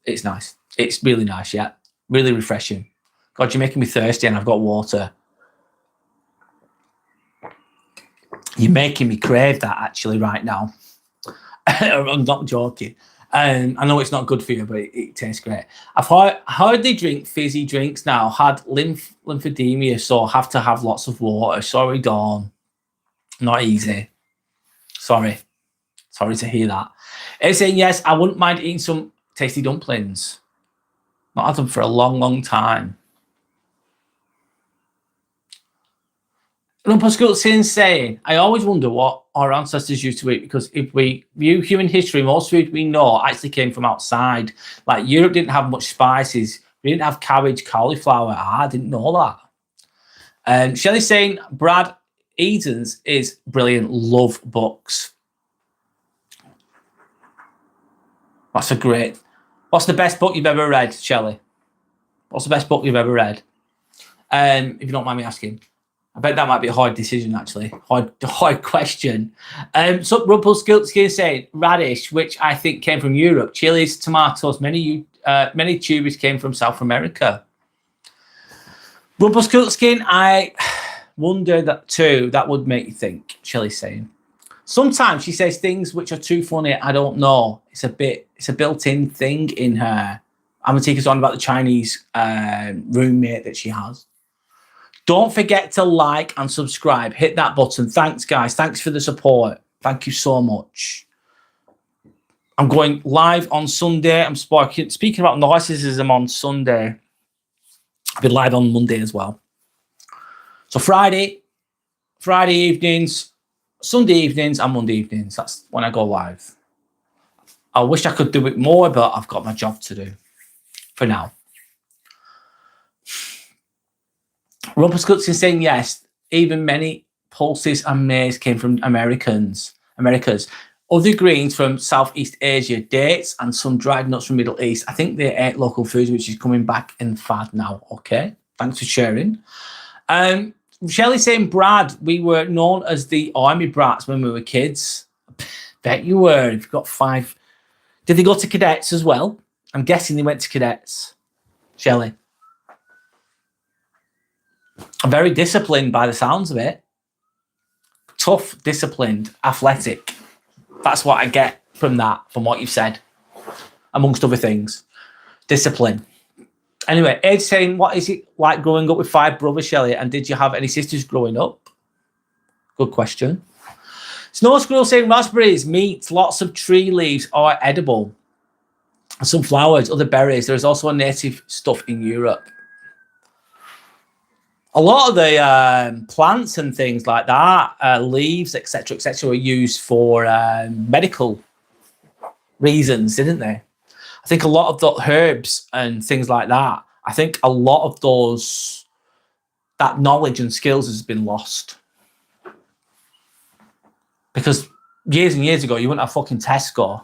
It's nice. It's really nice, yeah. Really refreshing. God, you're making me thirsty and I've got water. You're making me crave that actually right now. I'm not joking. I know it's not good for you, but it tastes great. I've heard they drink fizzy drinks now. Had lymphedema, so have to have lots of water. Sorry, Dawn. Not easy. Sorry. Sorry to hear that. It's saying, yes, I wouldn't mind eating some tasty dumplings. Not had them for a long, long time. Rumpelstiltskin saying, I always wonder what our ancestors used to eat, because if we view human history, most food we know actually came from outside. Like Europe didn't have much spices. We didn't have cabbage, cauliflower. I didn't know that. Shelley's saying, Brad Eden's is brilliant. Love books. That's a great. What's the best book you've ever read, Shelley? What's the best book you've ever read? If you don't mind me asking. I bet that might be a hard decision, actually. Hard question. So Rumpelstiltskin saying radish, which I think came from Europe. Chilies, tomatoes, many tubers came from South America. Rumpelstiltskin, I wonder that too. That would make you think, Shelley's saying. Sometimes she says things which are too funny. I don't know. It's a built-in thing in her. Amatika's on about the Chinese roommate that she has. Don't forget to like and subscribe. Hit that button. Thanks, guys. Thanks for the support. Thank you so much. I'm going live on Sunday. I'm speaking about narcissism on Sunday. I'll be live on Monday as well. So Friday evenings, Sunday evenings, and Monday evenings. That's when I go live. I wish I could do it more, but I've got my job to do for now. Rumpelstiltskin saying yes, even many pulses and maize came from Americas. Other greens from Southeast Asia, dates and some dried nuts from Middle East. I think they ate local foods, which is coming back in fad now. Okay, thanks for sharing. Shelley's saying, Brad, we were known as the army brats when we were kids. Bet you were. You've got 5. Did they go to cadets as well? I'm guessing they went to cadets. Shelley. Very disciplined by the sounds of it. Tough, disciplined, athletic. That's what I get from that, from what you've said, amongst other things. Discipline. Anyway, Ed's saying, what is it like growing up with 5 brothers, Shelley? And did you have any sisters growing up? Good question. Snow Squirrel saying, raspberries, meat, lots of tree leaves are edible. Some flowers, other berries. There is also a native stuff in Europe. A lot of the plants and things like that, leaves, etc., are used for medical reasons, didn't they? I think a lot of the herbs and things like that, I think a lot of that knowledge and skills has been lost. Because years and years ago, you wouldn't have fucking Tesco.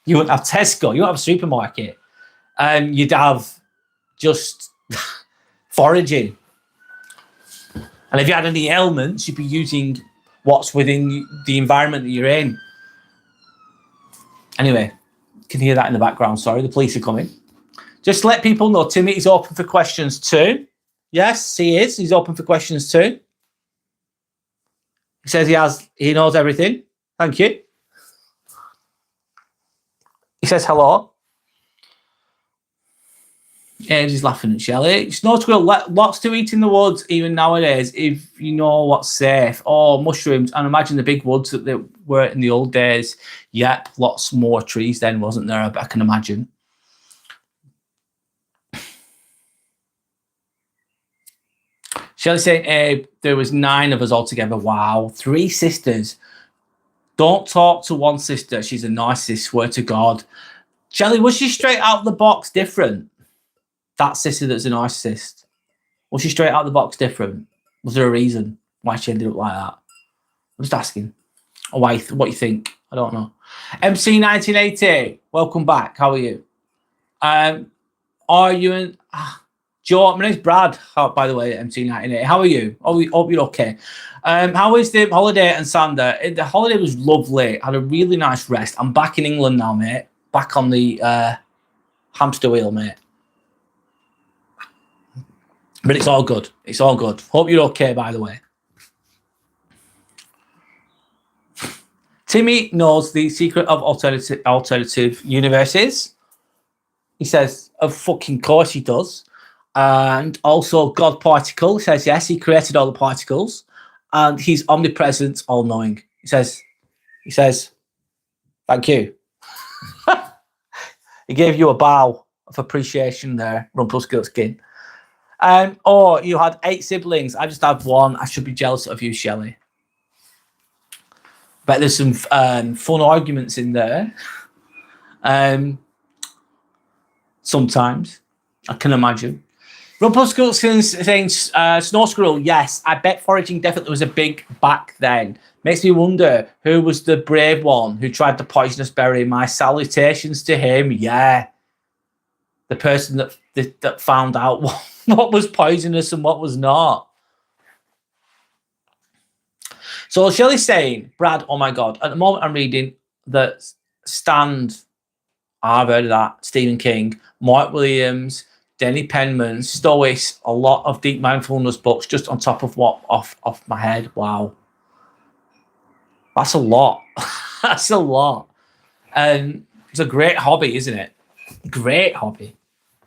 You wouldn't have Tesco. You wouldn't have a supermarket. You'd have just foraging. And if you had any ailments, you'd be using what's within the environment that you're in. Anyway, you can hear that in the background. Sorry, the police are coming. Just to let people know, Timmy is open for questions too. Yes, he is. He's open for questions too. He says he knows everything. Thank you. He says hello. And he's laughing at Shelley. Snow Squirrel, lots to eat in the woods, even nowadays, if you know what's safe. Oh, mushrooms. And imagine the big woods that they were in the old days. Yep, lots more trees then, wasn't there? I can imagine. Shelley saying, there was 9 of us altogether. Wow. 3 sisters. Don't talk to one sister. She's a narcissist, swear to God. Shelley, was she straight out of the box different? That sister that's a narcissist. Was she straight out of the box different? Was there a reason why she ended up like that? I'm just asking. Or why? What you think? I don't know. MC1980, welcome back. How are you? Are you in... Joe, my name's Brad, by the way, MC1980. How are you? Hope you're okay. How is the holiday and Sander? The holiday was lovely. I had a really nice rest. I'm back in England now, mate. Back on the hamster wheel, mate. But it's all good. It's all good. Hope you're okay, by the way. Timmy knows the secret of alternative universes. He says, of fucking course he does. And also God Particle says, yes, he created all the particles. And he's omnipresent, all-knowing. He says, Thank you. He gave you a bow of appreciation there, Rumpelstiltskin. Or you had 8 siblings. I just had 1. I should be jealous of you, Shelley. Bet there's some fun arguments in there. Sometimes. I can imagine. Rumpelstiltskin's saying, Snow Squirrel, yes, I bet foraging definitely was a big back then. Makes me wonder who was the brave one who tried the poisonous berry. My salutations to him. Yeah. The person that found out what was poisonous and what was not. So Shelley's saying, Brad, oh my God, at the moment I'm reading that Stand, I've heard of that, Stephen King, Mark Williams, Denny Penman, Stoics, a lot of deep mindfulness books just on top of what off my head. Wow. That's a lot. That's a lot. And it's a great hobby, isn't it? Great hobby.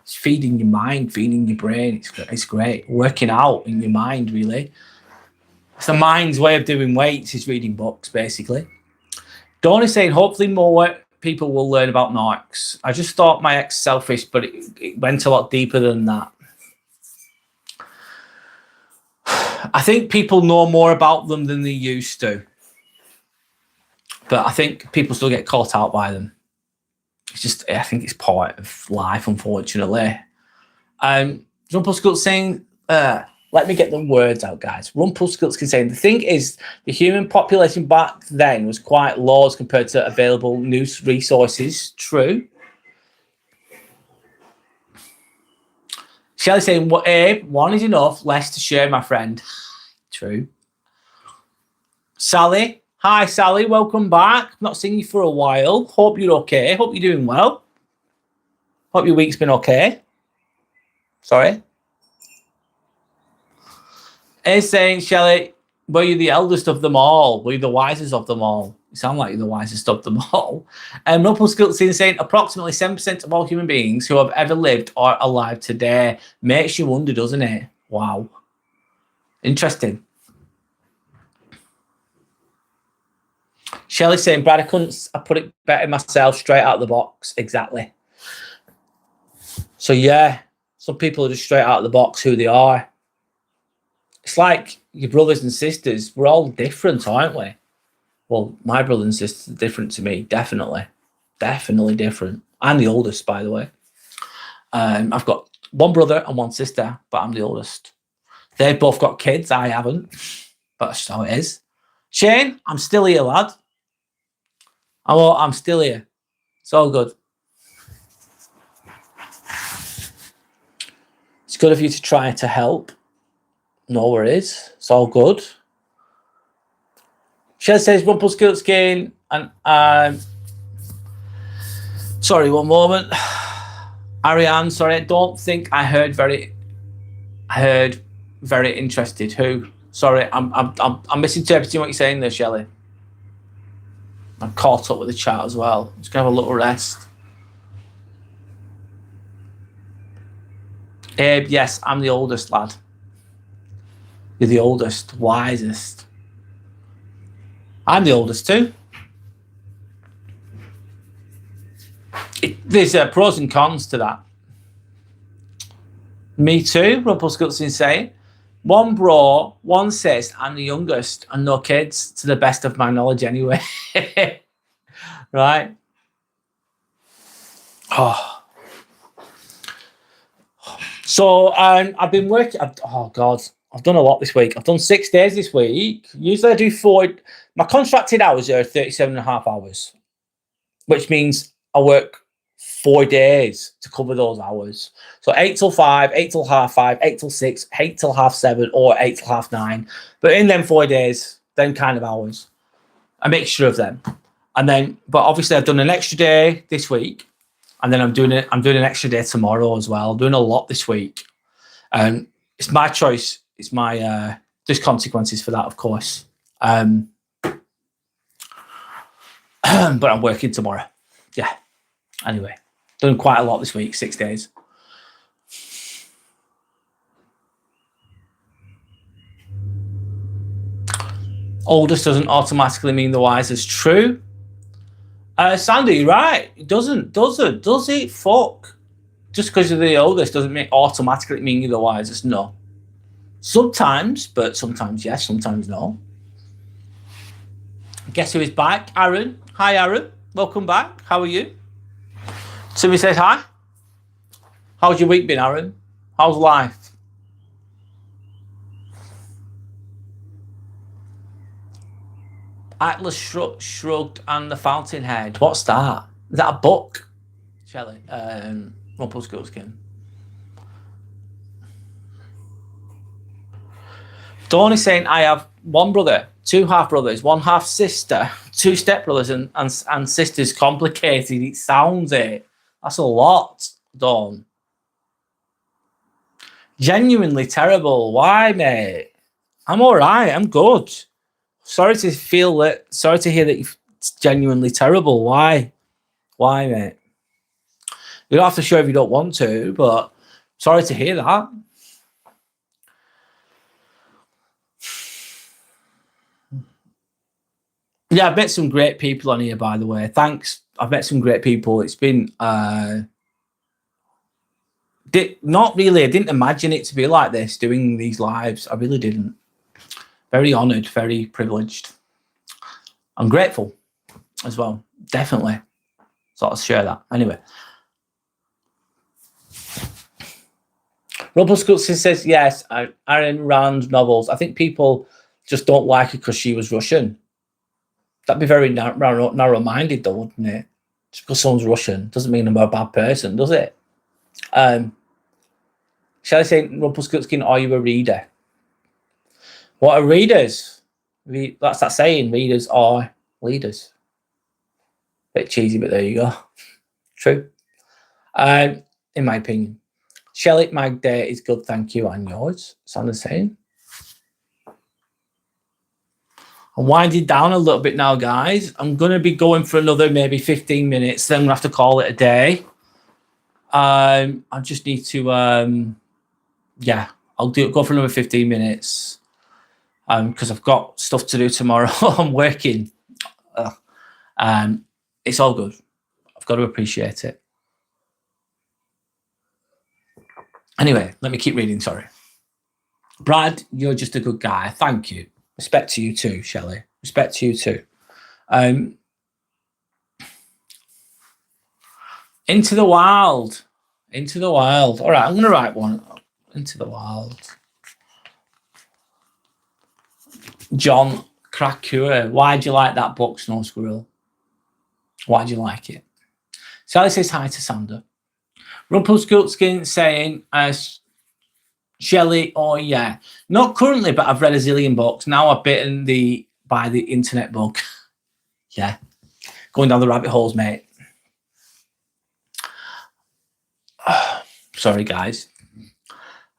It's feeding your mind, feeding your brain. It's great. Working out in your mind, really. It's the mind's way of doing weights is reading books, basically. Dawn is saying, hopefully more people will learn about narcs. I just thought my ex selfish, but it went a lot deeper than that. I think people know more about them than they used to. But I think people still get caught out by them. It's just, I think it's part of life, unfortunately. Rumpelstiltskin saying, let me get the words out, guys. Rumpelstiltskin saying, the thing is, the human population back then was quite low as compared to available news resources. True. Shelley saying, well, Abe, 1 is enough, less to share, my friend. True. Sally. Hi, Sally. Welcome back. Not seen you for a while. Hope you're okay. Hope you're doing well. Hope your week's been okay. Sorry. Is saying, Shelley, were you the eldest of them all? Were you the wisest of them all? You sound like you're the wisest of them all. Rumpelstiltskin saying, approximately 7% of all human beings who have ever lived are alive today. Makes you wonder, doesn't it? Wow. Interesting. Shelley saying, Brad, I put it better myself, straight out of the box. Exactly. So, yeah, some people are just straight out of the box who they are. It's like your brothers and sisters. We're all different, aren't we? Well, my brother and sisters are different to me, definitely. Definitely different. I'm the oldest, by the way. I've got 1 brother and 1 sister, but I'm the oldest. They've both got kids. I haven't. But that's how it is. Shane, I'm still here, lad. I'm still here. It's all good. It's good of you to try to help. No worries. It's all good. Shell says Rumpelstiltskin and sorry, one moment. Ariane, sorry, I don't think I heard very interested. Who? Sorry, I'm misinterpreting what you're saying there, Shelley. I'm caught up with the chat as well. Just gonna have a little rest. Abe, yes, I'm the oldest, lad. You're the oldest, wisest. I'm the oldest too. There's pros and cons to that. Me too, Rumpelstiltskin saying. 1 bro, 1 sis, I'm the youngest, and no kids, to the best of my knowledge anyway. Right? Oh. So I've been working. Oh God, I've done a lot this week. I've done 6 days this week. Usually I do 4. My contracted hours are 37.5 hours, which means I work 4 days to cover those hours. So 8 till 5, 8 till half 5, 8 till 6, 8 till half 7, or 8 till half 9. But in them 4 days, them kind of hours, a mixture of them. And then, but obviously I've done an extra day this week. And then I'm doing an extra day tomorrow as well. I'm doing a lot this week. It's my choice. It's my there's consequences for that, of course. But I'm working tomorrow. Yeah. Anyway, done quite a lot this week, 6 days. Oldest doesn't automatically mean the wisest. True. Sandy, you're right. It doesn't, does it? Fuck. Just because you're the oldest doesn't automatically mean you're the wisest. No. Sometimes, but sometimes yes, sometimes no. Guess who is back? Aaron. Hi, Aaron. Welcome back. How are you? Somebody says hi. How's your week been, Aaron? How's life? Atlas Shrugged and the Fountainhead. What's that? Is that a book? Shelley. Rumpelstiltskin. Dawn is saying, I have one brother, two half brothers, one half sister, two stepbrothers, and sisters. Complicated. It sounds it. That's a lot, Dawn. Genuinely terrible. Why, mate? I'm all right. I'm good. Sorry to hear that it's genuinely terrible. Why? Why, mate? You don't have to show if you don't want to, but sorry to hear that. Yeah, I've met some great people on here, by the way. Thanks. I've met some great people. It's been not really. I didn't imagine it to be like this, doing these lives. I really didn't. Very honoured, very privileged. I'm grateful as well. Definitely. So I'll share that. Anyway. Rumpelstiltskin says, yes, Ayn Rand novels. I think people just don't like her because she was Russian. That'd be very narrow-minded, though, wouldn't it? Just because someone's Russian doesn't mean I'm a bad person, does it? Shall I say, Rumpelstiltskin, are you a reader? What are readers? That's that saying, readers are leaders. Bit cheesy, but there you go. True. In my opinion. Shelley, my day is good, thank you, and yours. Sound the same? I'm winding down a little bit now, guys. I'm going to be going for another maybe 15 minutes. Then I'm going to have to call it a day. I just need to, I'll go for another 15 minutes because I've got stuff to do tomorrow. I'm working. It's all good. I've got to appreciate it. Anyway, let me keep reading, sorry. Brad, you're just a good guy. Thank you. Respect to you too, Shelley. Respect to you too. Into the wild. Into the wild. All right, I'm going to write one. Into the wild. John Krakua. Why do you like that book, Snow Squirrel? Why do you like it? Sally says hi to Sander. Rumpelstiltskin saying, Shelley, oh yeah. Not currently, but I've read a zillion books. Now I've bitten by the internet bug. Yeah. Going down the rabbit holes, mate. Sorry, guys.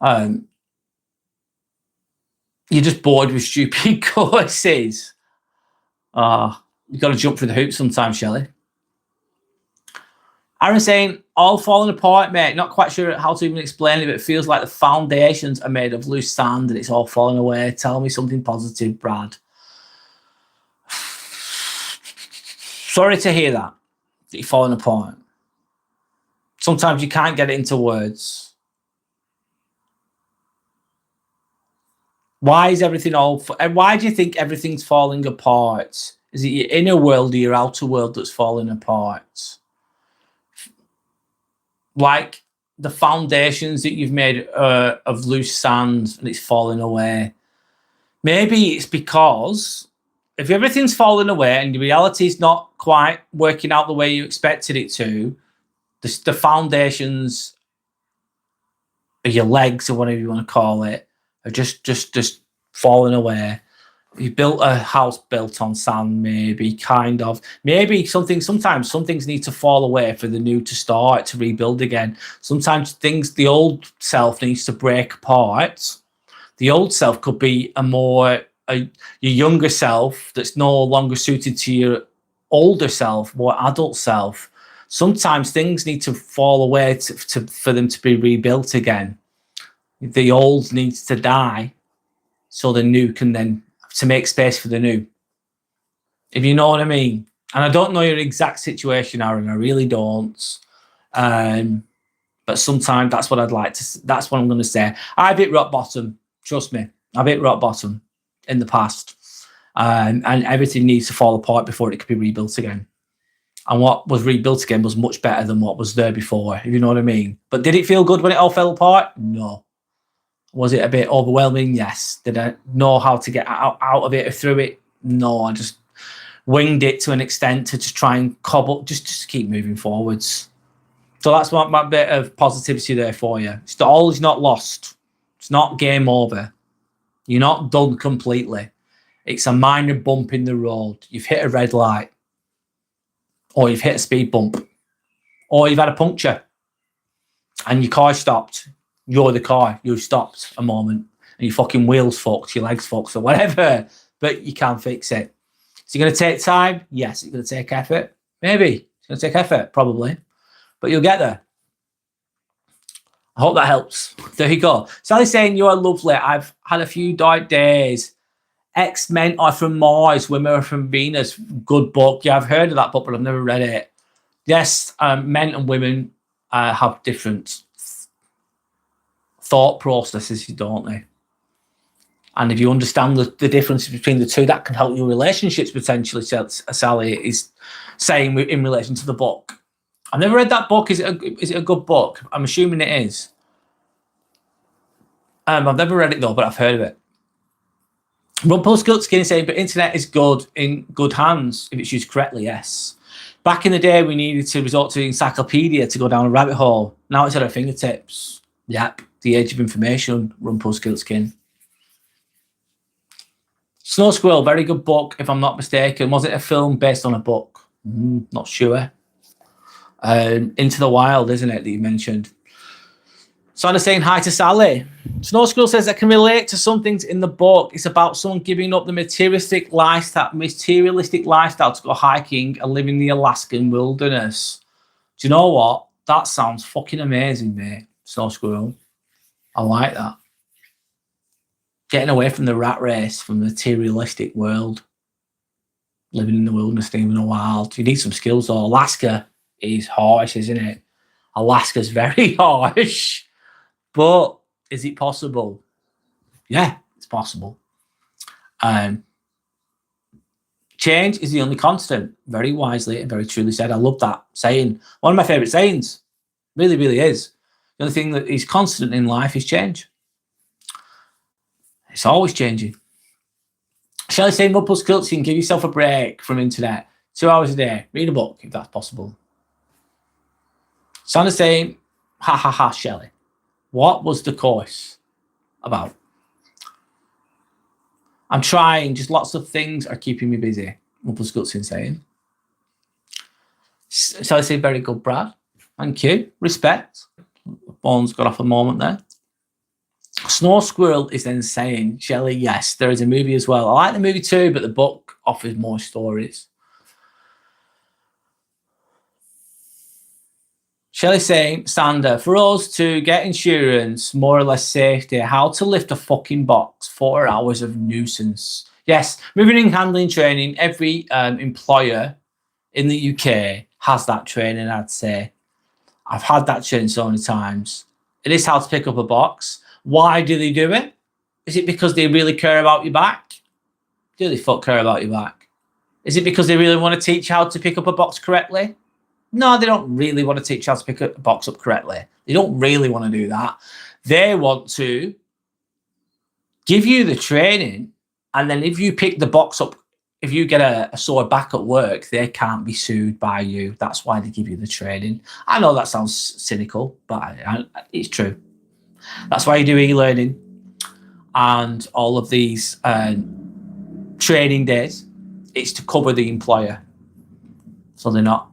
You're just bored with stupid courses. You've got to jump through the hoops sometimes, Shelley. Aaron saying, all falling apart, mate. Not quite sure how to even explain it, but it feels like the foundations are made of loose sand and it's all falling away. Tell me something positive, Brad. Sorry to hear that you're falling apart. Sometimes you can't get it into words. Why is everything why do you think everything's falling apart? Is it your inner world or your outer world that's falling apart? Like the foundations that you've made of loose sand and it's falling away. Maybe it's because if everything's falling away and the reality is not quite working out the way you expected it to, the foundations of your legs or whatever you want to call it are just falling away. You built a house built on sand, maybe, kind of. Maybe sometimes some things need to fall away for the new to start, to rebuild again. Sometimes the old self needs to break apart. The old self could be your younger self that's no longer suited to your older self, more adult self. Sometimes things need to fall away for them to be rebuilt again. The old needs to die so the new can then, to make space for the new. If you know what I mean. And I don't know your exact situation, Aaron. I really don't. But sometimes that's what I'd like to. That's what I'm going to say. I've hit rock bottom. Trust me, I've hit rock bottom in the past, and everything needs to fall apart before it can be rebuilt again. And what was rebuilt again was much better than what was there before, if you know what I mean. But did it feel good when it all fell apart? No. Was it a bit overwhelming? Yes. Did I know how to get out of it or through it? No. I just winged it to an extent to just try and cobble, just to keep moving forwards. So that's my bit of positivity there for you. It's always not lost. It's not game over. You're not done completely. It's a minor bump in the road. You've hit a red light, or you've hit a speed bump, or you've had a puncture and your car stopped. You're the car. You stopped a moment and your fucking wheels fucked, your legs fucked, or whatever, but you can fix it. Is it going to take time? Yes. It's going to take effort? Maybe. It's going to take effort, probably, but you'll get there. I hope that helps. There you go. Sally's saying you're lovely. I've had a few dark days. X-Men are from Mars, Women are from Venus. Good book. Yeah, I've heard of that book, but I've never read it. Yes, men and women have different thought processes, don't they? And if you understand the difference between the two, that can help your relationships potentially, Sally is saying in relation to the book. I've never read that book. Is it a good book? I'm assuming it is. I've never read it though, but I've heard of it. Rumpelstiltskin is saying, but internet is good in good hands if it's used correctly. Yes. Back in the day, we needed to resort to the encyclopedia to go down a rabbit hole. Now it's at our fingertips. Yep. The age of information, Rumpelstiltskin. Snow Squirrel, very good book, if I'm not mistaken. Was it a film based on a book? Not sure. Into the Wild, isn't it, that you mentioned? Sonna saying hi to Sally. Snow Squirrel says, I can relate to some things in the book. It's about someone giving up the materialistic lifestyle to go hiking and live in the Alaskan wilderness. Do you know what? That sounds fucking amazing, mate. Snow Squirrel. I like that. Getting away from the rat race, from the materialistic world. Living in the wilderness, living in the wild. You need some skills though. Alaska is harsh, isn't it? Alaska's very harsh. But is it possible? Yeah, it's possible. Change is the only constant. Very wisely and very truly said. I love that saying. One of my favourite sayings. Really, really is. The only thing that is constant in life is change. It's always changing. Shelley saying, Rumpelstiltskin, give yourself a break from internet. 2 hours a day. Read a book, if that's possible. Sandra saying, ha ha ha, Shelley. What was the course about? I'm trying. Just lots of things are keeping me busy. Rumpelstiltskin saying. Shelley saying, very good, Brad. Thank you. Respect. Bones got off a moment there. Snow Squirrel is then saying, Shelley, yes, there is a movie as well. I like the movie too, but the book offers more stories. Shelley saying, Sander, for us to get insurance, more or less safety, how to lift a fucking box, 4 hours of nuisance. Yes, moving and handling training, every employer in the UK has that training, I'd say. I've had that training so many times. It is how to pick up a box. Why do they do it? Is it because they really care about your back? Do they fuck care about your back? Is it because they really want to teach you how to pick up a box correctly? No, they don't really want to teach you how to pick a box up correctly. They don't really want to do that. They want to give you the training, and then if you pick the box up, if you get a sore back at work, they can't be sued by you. That's why they give you the training. I know that sounds cynical, but it's true. That's why you do e-learning and all of these training days. It's to cover the employer, so they're not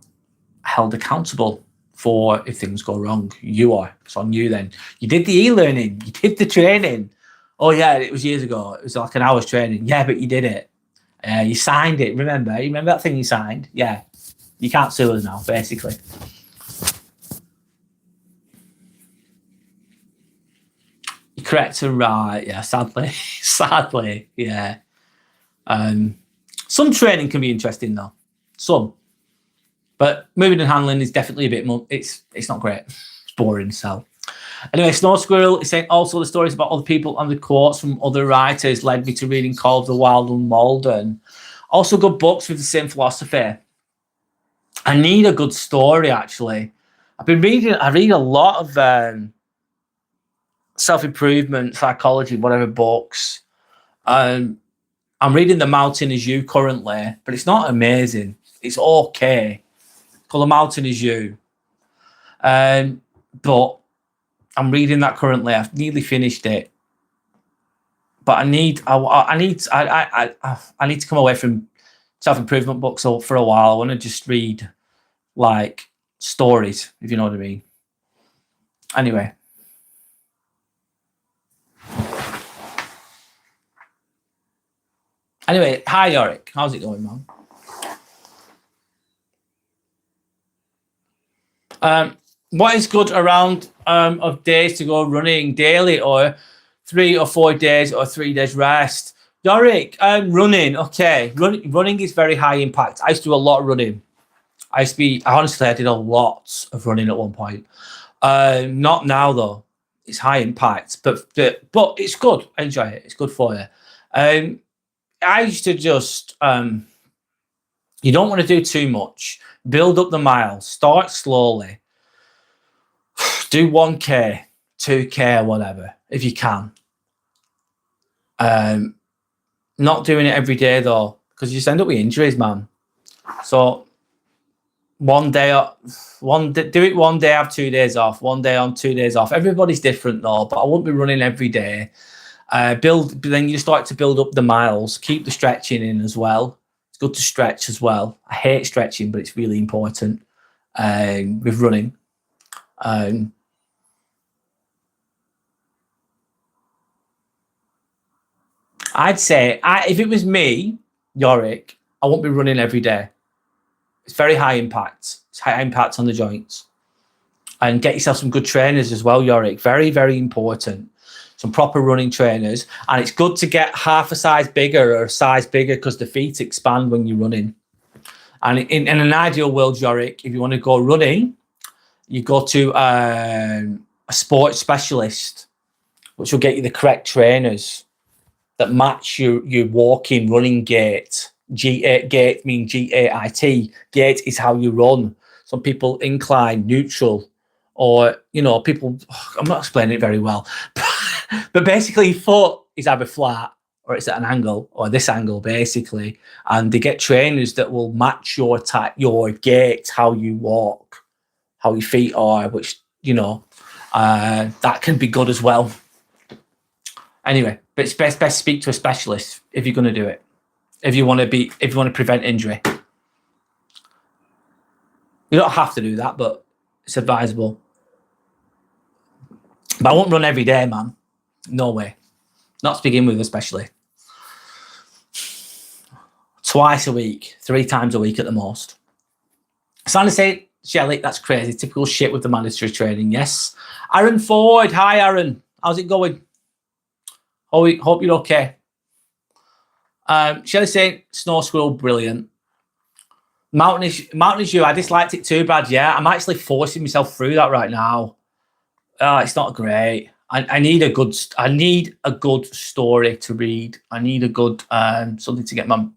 held accountable for if things go wrong. You are. It's on you then. You did the e-learning. You did the training. Oh, yeah, it was years ago. It was like an hour's training. Yeah, but you did it. You signed it, remember? You remember that thing you signed? Yeah. You can't sue us now, basically. You're correct and right. Yeah, sadly. Sadly, yeah. Some training can be interesting, though. Some. But moving and handling is definitely a bit more, it's not great. It's boring, so. Anyway, Snow Squirrel is saying also the stories about other people and the quotes from other writers led me to reading Call of the Wild and Malden. Also good books with the same philosophy. I need a good story, actually. I read a lot of self-improvement, psychology, whatever books. I'm reading The Mountain Is You currently, but it's not amazing. It's okay. Called The Mountain Is You. But I'm reading that currently. I've nearly finished it. But I need to come away from self-improvement books for a while. I want to just read like stories, if you know what I mean. Anyway. Hi Yorick. How's it going, man? What is good around of days to go running daily, or 3 or 4 days, or 3 days rest? Yorick, running. Okay, running is very high impact. I used to do a lot of running. I did a lot of running at one point. Not now though. It's high impact, but it's good. I enjoy it. It's good for you. I used to just you don't want to do too much. Build up the miles. Start slowly. Do 1K, 2K, whatever, if you can. Not doing it every day though, because you just end up with injuries, man. So do it 1 day, have 2 days off. 1 day on, 2 days off. Everybody's different though, but I wouldn't be running every day. Then you start to build up the miles. Keep the stretching in as well. It's good to stretch as well. I hate stretching, but it's really important with running. I'd say if it was me, Yorick, I won't be running every day. It's very high impact. It's high impact on the joints. And get yourself some good trainers as well, Yorick. Very, very important. Some proper running trainers. And it's good to get half a size bigger or a size bigger because the feet expand when you're running. And in an ideal world, Yorick, if you want to go running, you go to a sports specialist, which will get you the correct trainers that match your walking, running gait. Gait means G-A-I-T. Gait is how you run. Some people incline, neutral, or, people, I'm not explaining it very well. But basically, foot is either flat or it's at an angle, or this angle, basically. And they get trainers that will match your gait, how you walk, how your feet are, which, that can be good as well. Anyway, but it's best speak to a specialist if you're going to do it. If you want to prevent injury. You don't have to do that, but it's advisable. But I won't run every day, man. No way. Not to begin with, especially. Twice a week, 3 times a week at the most. Santa say, Shelley, that's crazy. Typical shit with the mandatory training. Yes. Aaron Ford. Hi, Aaron. How's it going? Hope you're okay. Shelley saying, Snow Squirrel, brilliant. Mountain is You. I disliked it too bad. Yeah, I'm actually forcing myself through that right now. It's not great. I need a good story to read. I need a good something to get my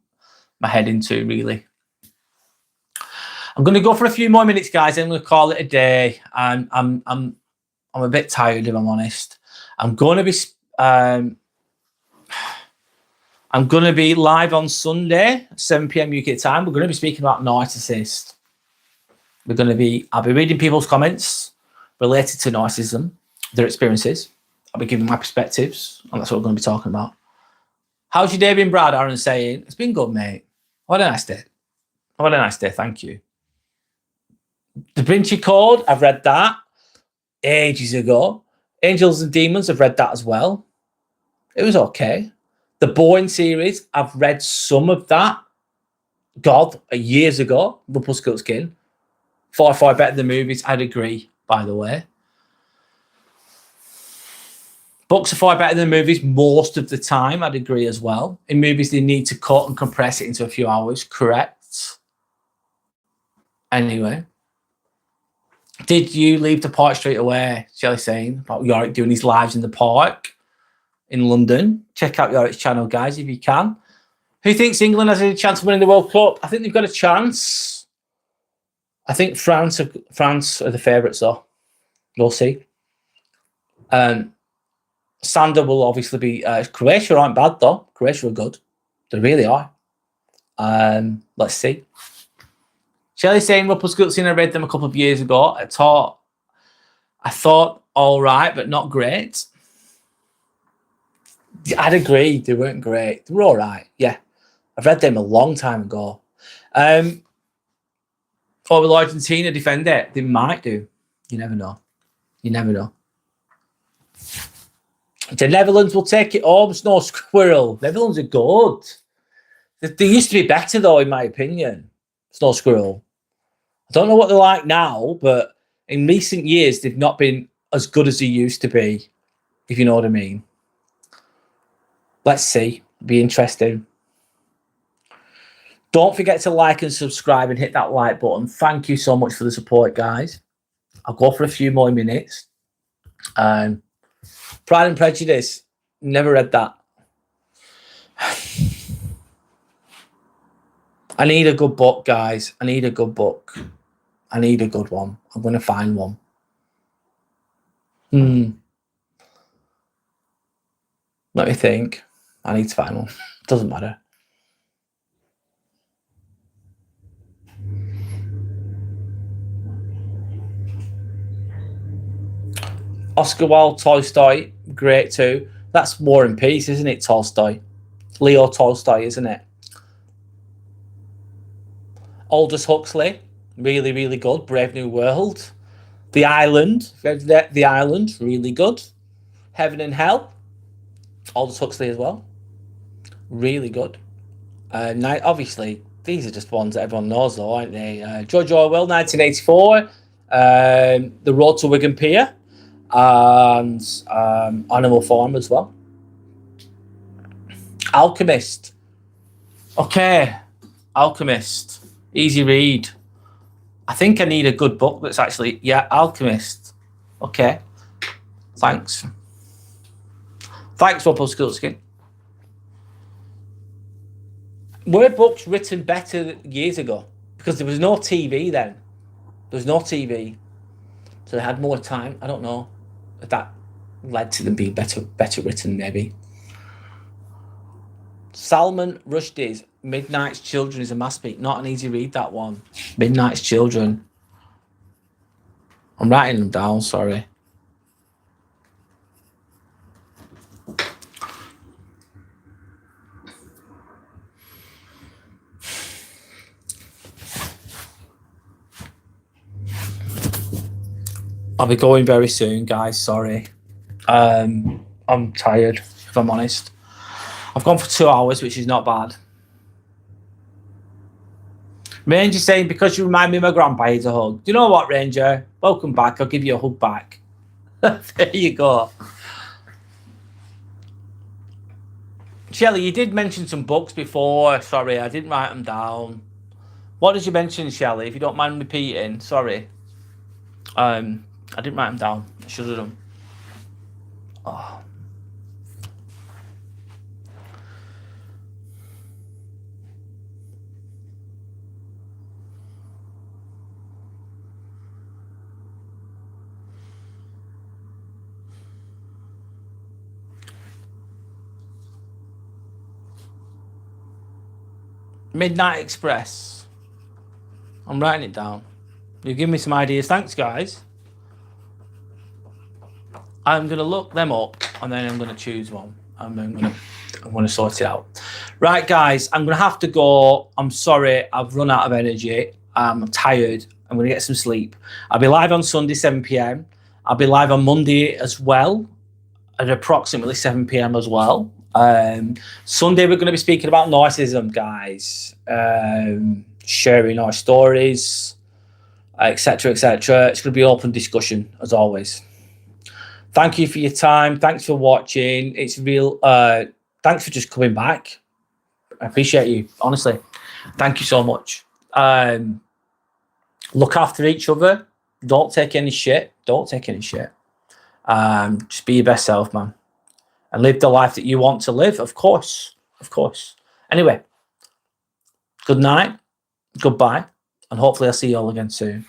head into, really. I'm going to go for a few more minutes, guys. I'm going to call it a day. I'm a bit tired, if I'm honest. I'm going to be live on Sunday, 7 p.m. UK time. We're going to be speaking about narcissists. I'll be reading people's comments related to narcissism, their experiences. I'll be giving my perspectives, and that's what we're going to be talking about. How's your day been, Brad? Aaron saying, it's been good, mate. What a nice day. What a nice day. Thank you. Da Vinci Code, I've read that ages ago. Angels and Demons, I've read that as well. It was okay. The Bourne series, I've read some of that. God, years ago, Crepuscular Skin. Far better than the movies. I'd agree, by the way. Books are far better than movies most of the time. I'd agree as well. In movies, they need to cut and compress it into a few hours. Correct. Anyway, did you leave the park straight away? Shelley saying about Yorick doing his lives in the park in London. Check out Yorick's channel, guys, if you can. Who thinks England has any chance of winning the World Cup? I think they've got a chance. I think France are the favourites, though. We'll see. Sander will obviously be... Croatia aren't bad, though. Croatia are good. They really are. Let's see. Shelley saying Rumpelstiltskin, I read them a couple of years ago. I thought all right, but not great. I'd agree. They weren't great. They were all right. Yeah. I've read them a long time ago. Or will Argentina defend it? They might do. You never know. You never know. The Netherlands will take it home. Snow Squirrel. Netherlands are good. They used to be better, though, in my opinion. Snow Squirrel. I don't know what they're like now, but in recent years, they've not been as good as they used to be, if you know what I mean. Let's see. It'll be interesting. Don't forget to like and subscribe and hit that like button. Thank you so much for the support, guys. I'll go for a few more minutes. Pride and Prejudice. Never read that. I need a good book, guys. I need a good book. I need a good one. I'm going to find one. Let me think. I need to find one. Doesn't matter. Oscar Wilde, Tolstoy, great too. That's War and Peace, isn't it, Tolstoy? Leo Tolstoy, isn't it? Aldous Huxley, really, really good. Brave New World. The Island, The Island, really good. Heaven and Hell, Aldous Huxley as well. Really good. Obviously, these are just ones that everyone knows, though, aren't they? George Orwell, 1984. The Road to Wigan Pier. And Animal Farm as well. Alchemist. Okay. Alchemist. Easy read. I think I need a good book that's actually... Yeah, Alchemist. Okay. Thanks. Thanks, Rumpelstiltskin. Were books written better years ago? Because there was no TV then. There was no TV. So they had more time. I don't know if that led to them being better written, maybe. Salman Rushdie's Midnight's Children is a masterpiece. Not an easy read, that one. Midnight's Children. I'm writing them down, sorry. I'll be going very soon, guys. Sorry. I'm tired, if I'm honest. I've gone for 2 hours, which is not bad. Ranger saying, because you remind me of my grandpa, he's a hug. Do you know what, Ranger? Welcome back. I'll give you a hug back. There you go. Shelley, you did mention some books before. Sorry, I didn't write them down. What did you mention, Shelley? If you don't mind repeating. Sorry. I didn't write them down. I should have done. Oh. Midnight Express. I'm writing it down. You give me some ideas. Thanks, guys. I'm going to look them up and then I'm going to choose one. I'm going to sort it out. Right, guys, I'm going to have to go. I'm sorry. I've run out of energy. I'm tired. I'm going to get some sleep. I'll be live on Sunday, 7 p.m. I'll be live on Monday as well at approximately 7 p.m. as well. Sunday, we're going to be speaking about narcissism, guys. Sharing our stories, etc., etc. It's going to be an open discussion, as always. Thank you for your time. Thanks for watching. It's real. Thanks for just coming back. I appreciate you, honestly. Thank you so much. Look after each other. Don't take any shit. Don't take any shit. Just be your best self, man. And live the life that you want to live, of course. Of course. Anyway, good night, goodbye, and hopefully I'll see you all again soon.